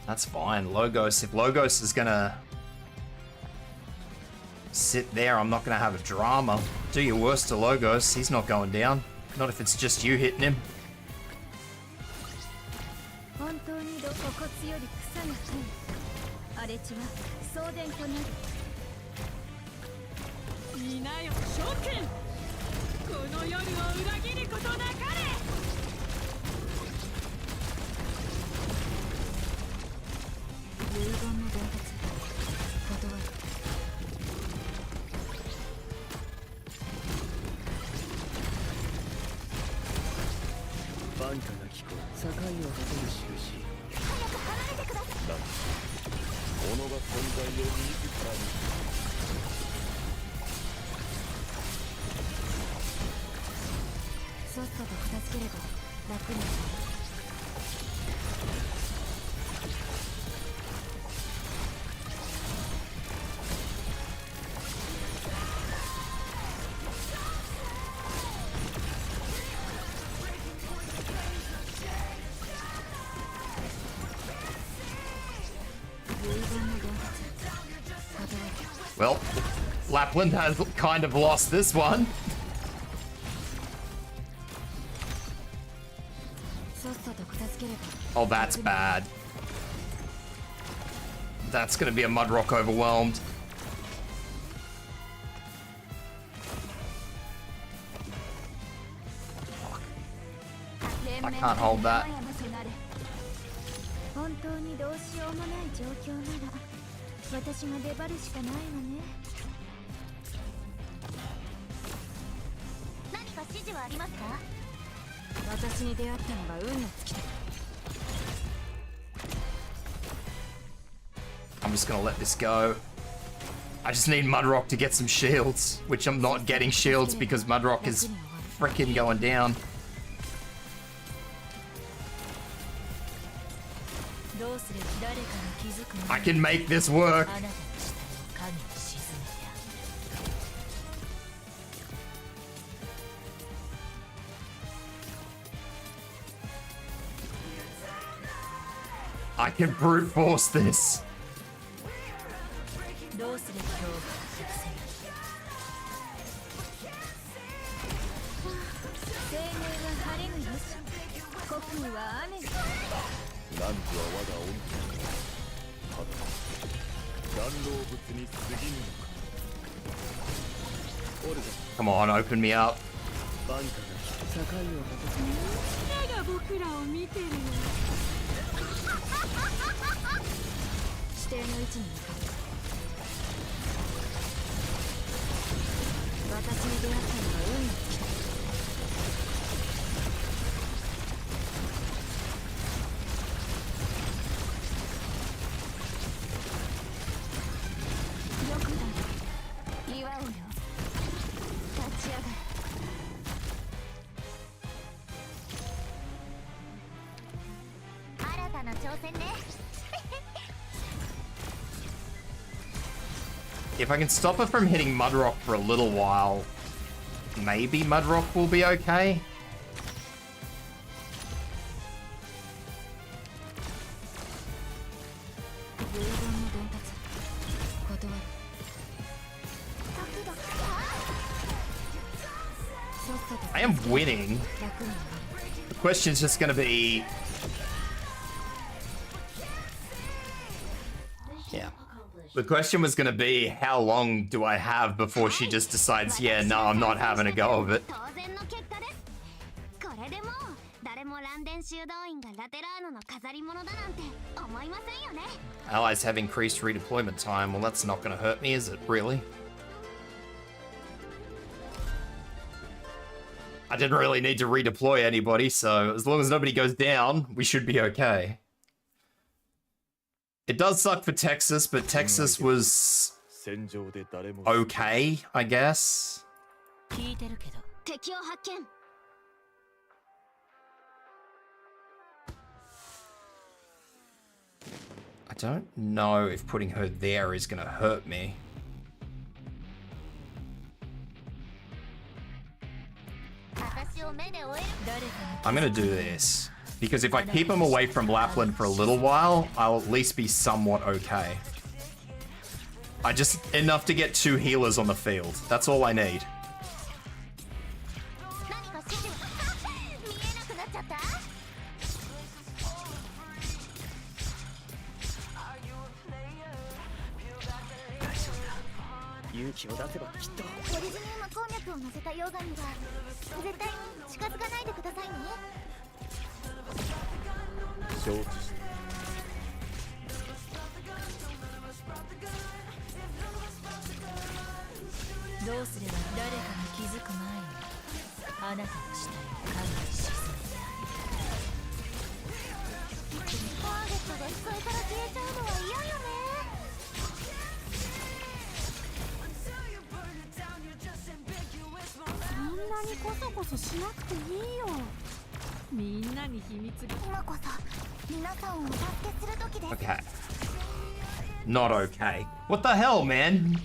That's fine. Logos, if Logos is gonna sit there, I'm not gonna have a drama. Do your worst to Logos, he's not going down. Not if it's just you hitting him. Well, Lapland has kind of lost this one. Oh, that's bad. That's gonna be a Mudrock overwhelmed. Fuck. I can't hold that. I'm just gonna let this go. I just need Mudrock to get some shields, which I'm not getting shields because Mudrock is freaking going down. I can make this work. I can brute force this. Come on, open me up. If I can stop her from hitting Mudrock for a little while, maybe Mudrock will be okay. I am winning. The question's just gonna be... Yeah. The question was gonna be, how long do I have before she just decides, yeah, no, I'm not having a go of it. Allies have increased redeployment time. Well, that's not gonna hurt me, is it, really? I didn't really need to redeploy anybody, so as long as nobody goes down, we should be okay. It does suck for Texas, but Texas was okay, I guess. I don't know if putting her there is gonna hurt me. I'm gonna do this, because if I keep him away from Lapland for a little while, I'll at least be somewhat okay. I just, enough to get 2 healers on the field. That's all I need. Okay. Not okay. What the hell, man?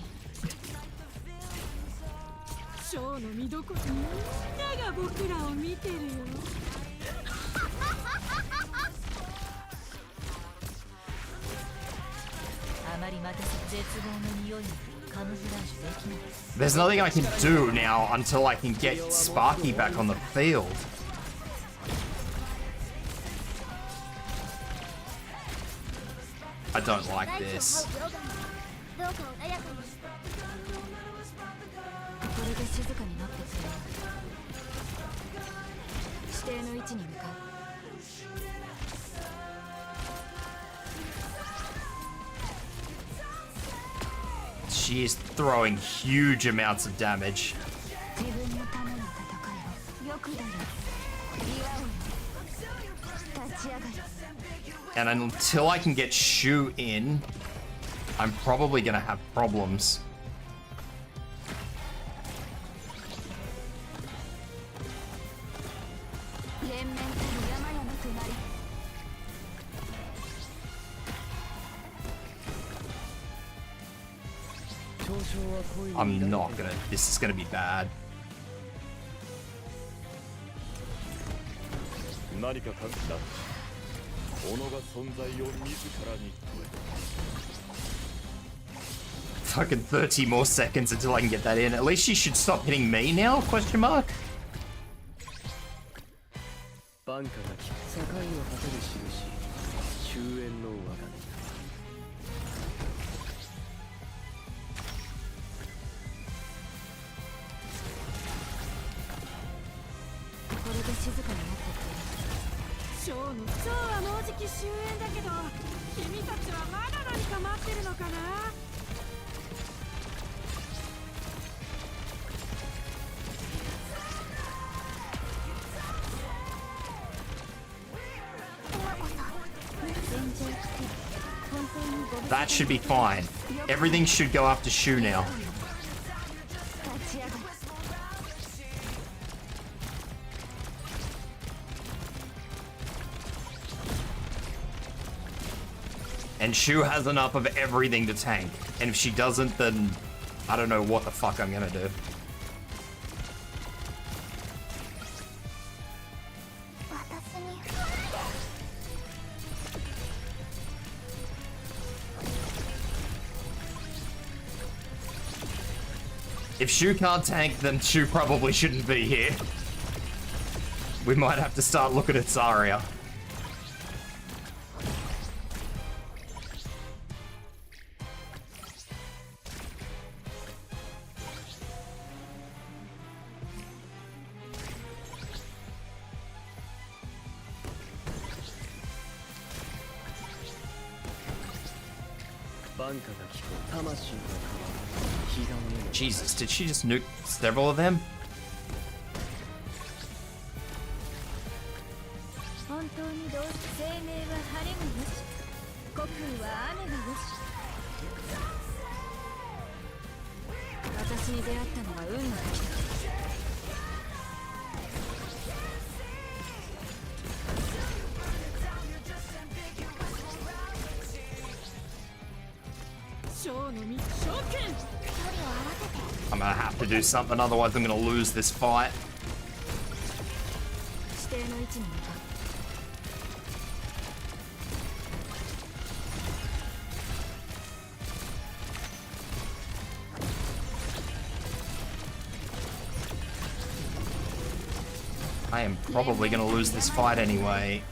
There's nothing I can do now until I can get Sparky back on the field. I don't like this. She is throwing huge amounts of damage. And until I can get Shu in, I'm probably gonna have problems. I'm not gonna, this is gonna be bad. Fucking 30 more seconds until I can get that in. At least she should stop hitting me now, question mark? That should be fine. Everything should go after Shu now. And Shu has enough of everything to tank. And if she doesn't, then I don't know what the fuck I'm gonna do. If Shu can't tank, then Shu probably shouldn't be here. We might have to start looking at Zarya. Jesus, did she just nuke several of them? I'm gonna have to do something, otherwise I'm gonna lose this fight. I am probably gonna lose this fight anyway.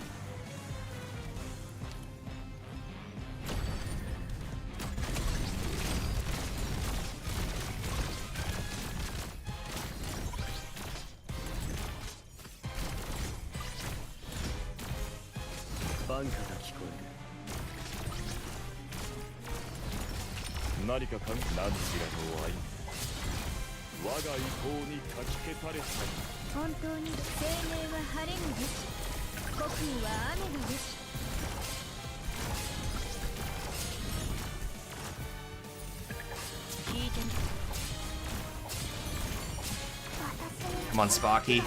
Come on, Sparky.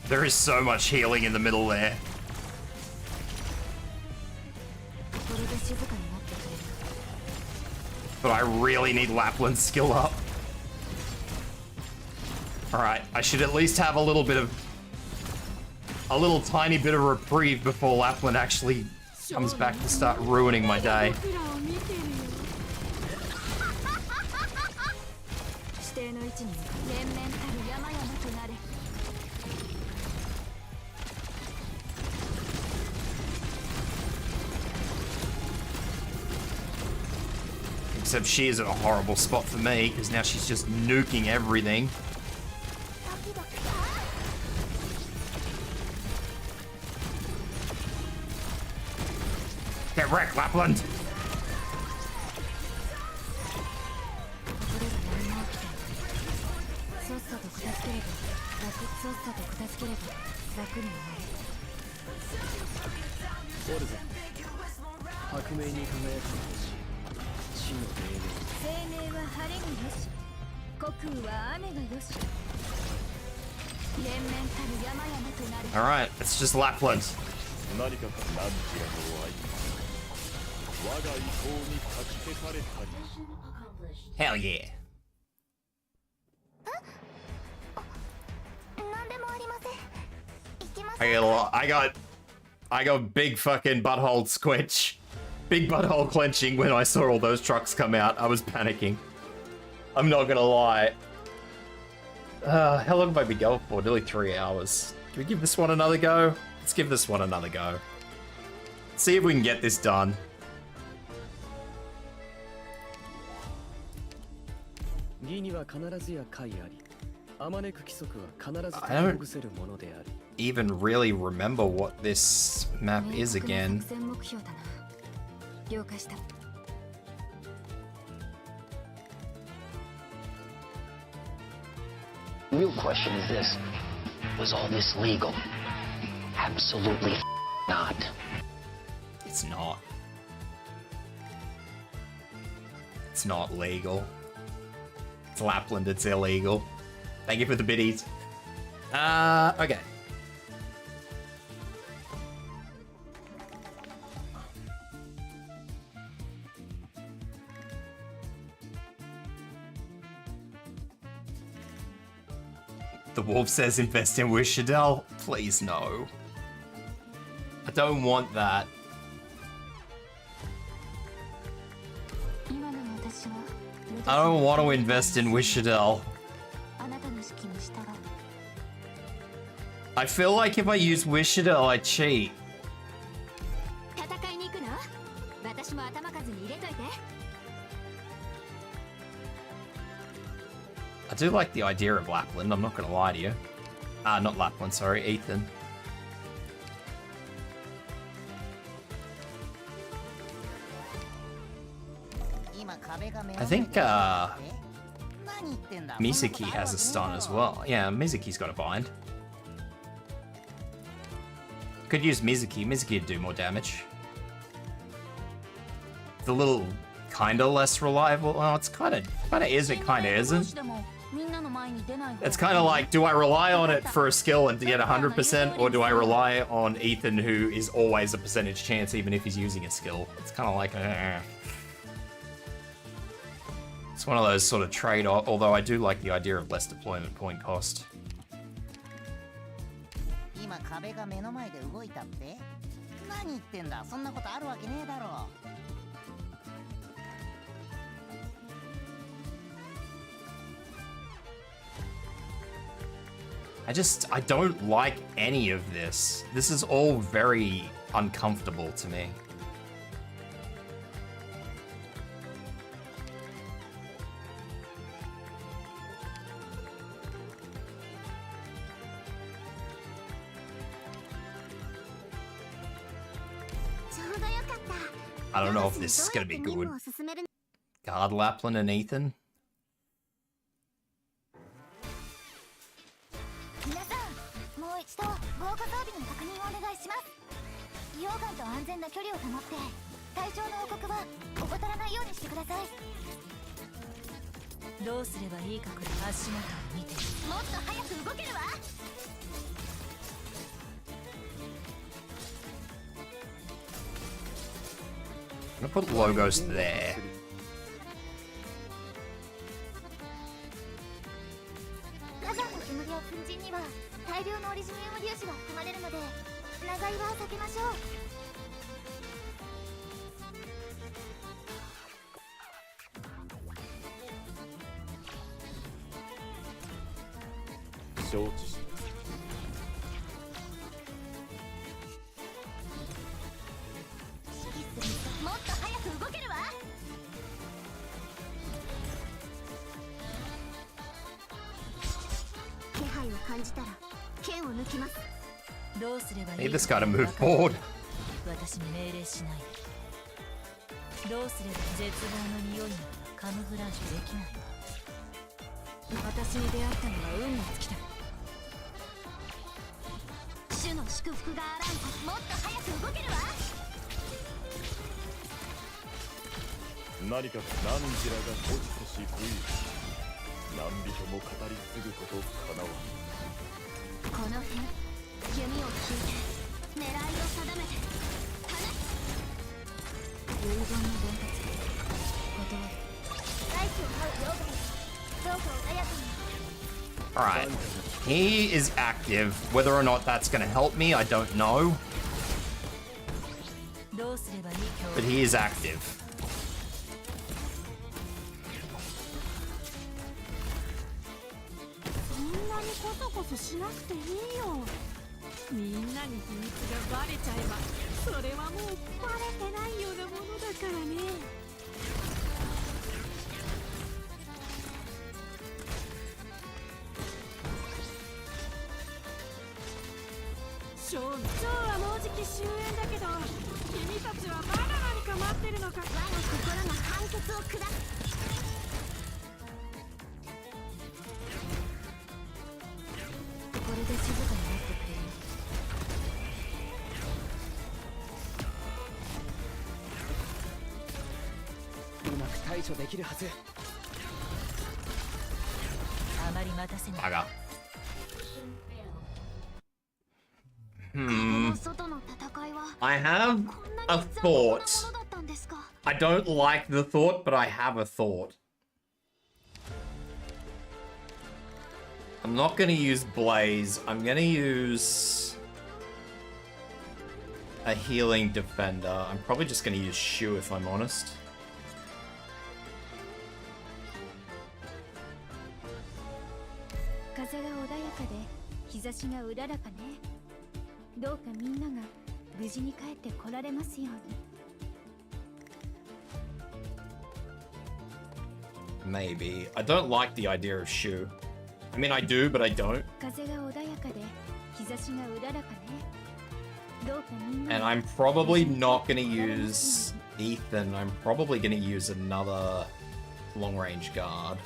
There is so much healing in the middle there. But I really need Lapland's skill up. Alright, I should at least have a little tiny bit of reprieve before Lapland actually comes back to start ruining my day. Except she is in a horrible spot for me, because now she's just nuking everything. Get wrecked, Lapland! Alright, it's just Lapland. Hell yeah. I got big fucking butthole squinch. Big butthole clenching when I saw all those trucks come out. I was panicking. I'm not gonna lie. How long have I been going for? Nearly 3 hours. Can we give this one another go? Let's give this one another go. See if we can get this done. I don't even really remember what this map is again. 了解した。 The real question is this: was all this legal? Absolutely not. It's not. It's not legal. It's Lapland, it's illegal. Thank you for the biddies. Okay. The wolf says invest in Wishadel. Please no. I don't want that. I don't want to invest in Wishadel. I feel like if I use Wishadel, I cheat. I do like the idea of Lapland, I'm not gonna lie to you. Not Lapland, sorry, Ethan. I think, Mizuki has a stun as well. Yeah, Mizuki's got a bind. Could use Mizuki. Mizuki would do more damage. It's a little kinda less reliable. Well, it's kinda is, it kinda isn't. It's kinda like, do I rely on it for a skill and to get 100%, or do I rely on Ethan, who is always a percentage chance even if he's using a skill? It's kinda like, It's one of those sort of trade-off, although I do like the idea of less deployment point cost. I don't like any of this. This is all very uncomfortable to me. I don't know if this is gonna be good. Guard Lapland and Ethan. I'm gonna put logos there. I need this guy to move forward. Alright, he is active. Whether or not that's gonna help me, I don't know. But he is active. か待ってるのか。我が心が判決を下す。これで静かになってくれる。うまく対処できるはず。あまり待たせない。 Bugger. 壁の外の戦いは I have こんな a に残酷なも thought. のだったんですか。 I don't like the thought, but I have a thought. I'm not gonna use Blaze. I'm gonna use a healing defender. I'm probably just gonna use Shu if I'm honest. 風が穏やかで日差しがうららかね。どうかみんなが無事に帰って来られますように。 Maybe. I don't like the idea of Shu. I mean, I do, but I don't. 風が穏やかで日差しがうららかね。どうかみんな And が I'm probably not gonna use Ethan. I'm probably gonna use another long-range guard.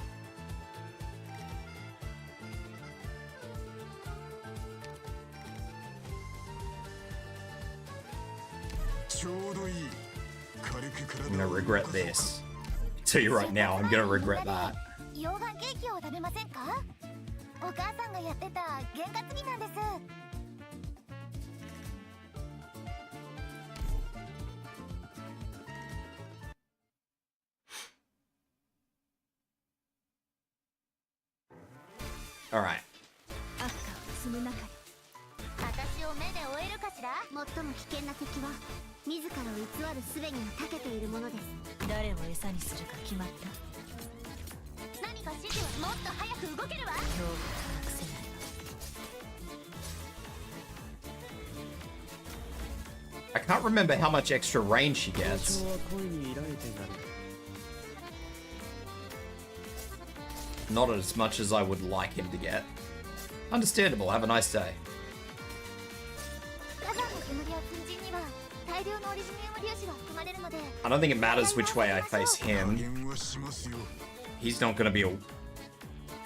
ちょうどいい。軽く I'm gonna regret this. Tell you right now, I'm gonna regret that. 溶岩ケーキを食べませんか。お母さんがやってた験担ぎなんです。 Alright. アッカを積む中に私を目で追えるかしら。最も危険な敵は自らを偽る術に長けているものです。誰を餌にするか決まった。何か指示はもっと早く動けるわ。今日は隠せない。 I can't remember how much extra range she gets. は恋に依頼てなる。 Not as much as I would like him to get. Understandable, have a nice day. 火山の煙や粉塵には大量のオリジニウム粒子が含まれるので。 I don't think it matters which way I face 加 him. 減はしますよ。 He's not gonna be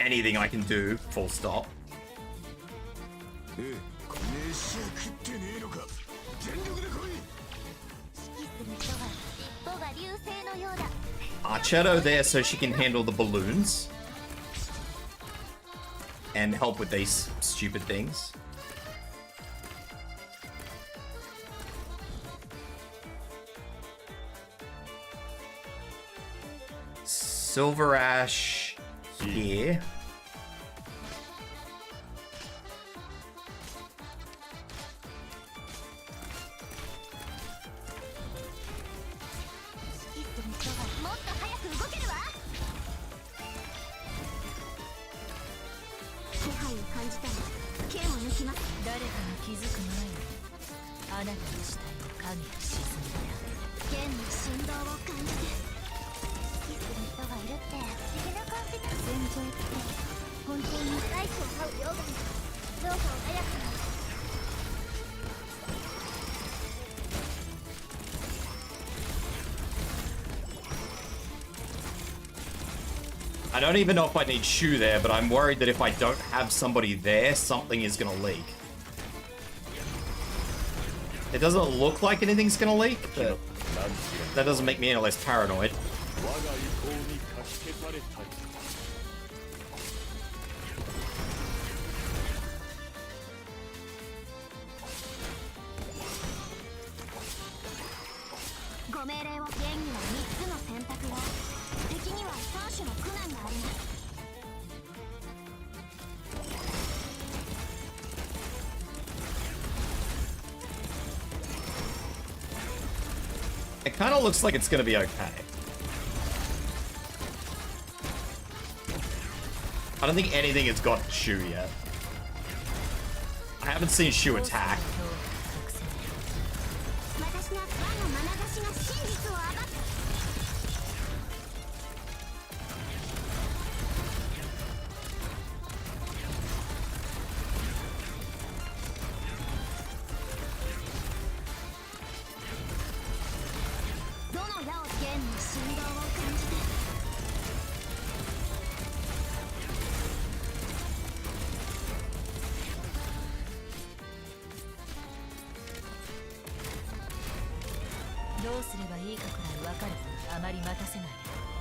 anything I can do, full stop. ええ、飯食ってねえのか。全力で来い。指揮する人は尻尾が流星のようだ。 Archetto there so she can handle the balloons. And help with these stupid things. Silver Ash here. I don't even know if I need Shu there, but I'm worried that if I don't have somebody there, something is gonna leak. It doesn't look like anything's gonna leak, but that doesn't make me any less paranoid. It kind of looks like it's gonna be okay. I don't think anything has got Shu yet. I haven't seen Shu attack. どうすればいいかくらいわかる。あまり待たせない。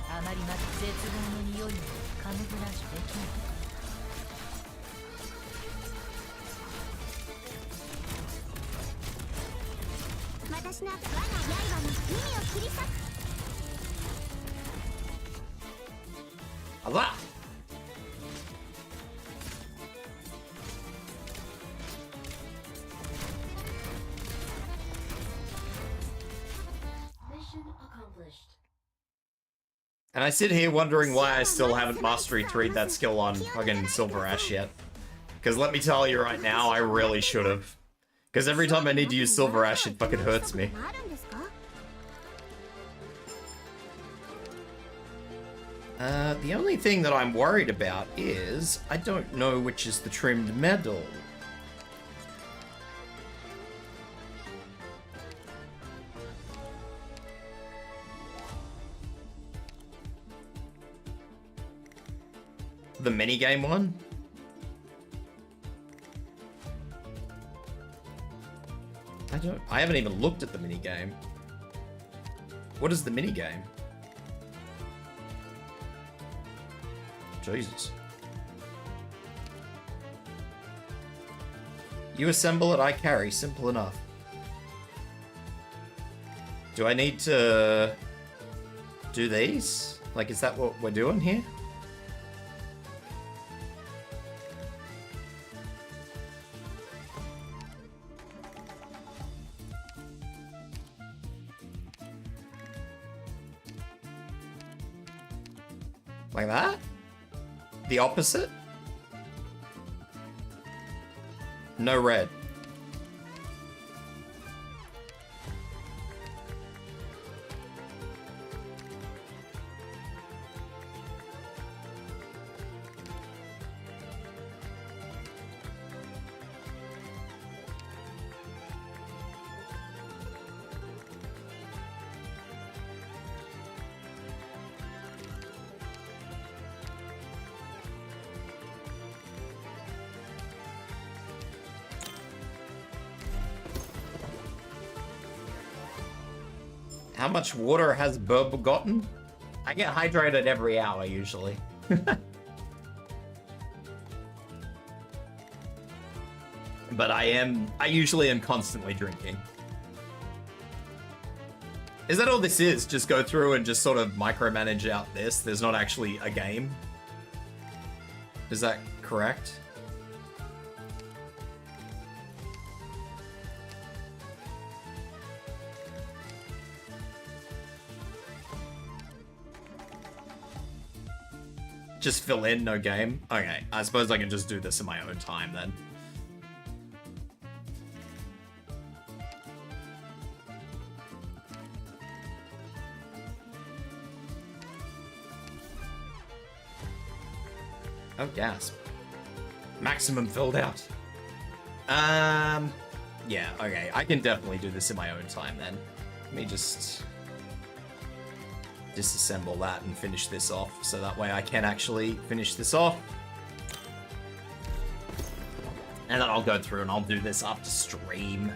あまり待つ絶望の匂いをカムフラージュできない。私の我が刃に耳を切り裂く。あら。And I sit here wondering why I still haven't mastery 3'd that skill on fucking Silver Ash yet. Because let me tell you right now, I really should have. Because every time I need to use Silver Ash, it fucking hurts me. The only thing that I'm worried about is I don't know which is the trimmed medal. The minigame one? I haven't even looked at the minigame. What is the minigame? Jesus. You assemble it, I carry. Simple enough. Do I need to do these? Like, is that what we're doing here? Like that? The opposite? No red. How much water has Burb gotten? I get hydrated every hour, usually. But I usually am constantly drinking. Is that all this is? Just go through and just sort of micromanage out this? There's not actually a game? Is that correct? Just fill in, no game? Okay, I suppose I can just do this in my own time then. Oh, gasp. Maximum filled out. Yeah, okay, I can definitely do this in my own time then. Let me just disassemble that and finish this off, so that way I can actually finish this off. And then I'll go through and I'll do this after stream.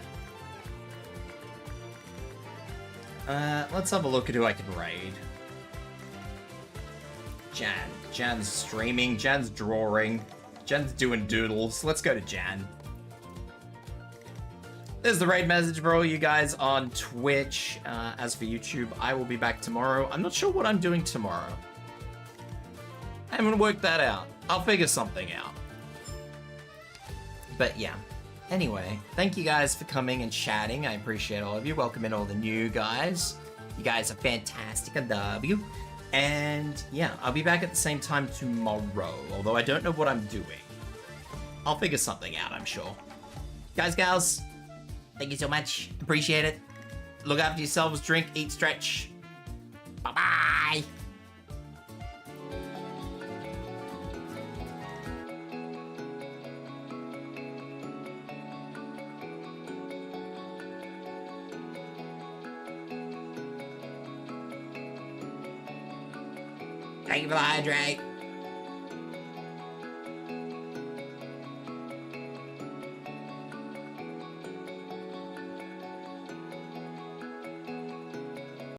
Let's have a look at who I can raid. Jan. Jan's streaming, Jan's drawing, Jan's doing doodles. Let's go to Jan. There's the raid message for all you guys on Twitch. As for YouTube, I will be back tomorrow. I'm not sure what I'm doing tomorrow. I'm gonna work that out. I'll figure something out. But yeah. Anyway, thank you guys for coming and chatting. I appreciate all of you. Welcome in all the new guys. You guys are fantastic. I love you. And yeah, I'll be back at the same time tomorrow. Although I don't know what I'm doing. I'll figure something out, I'm sure. Guys, gals. Thank you so much. Appreciate it. Look after yourselves, drink, eat, stretch. Bye-bye. Thank you for the hydrate.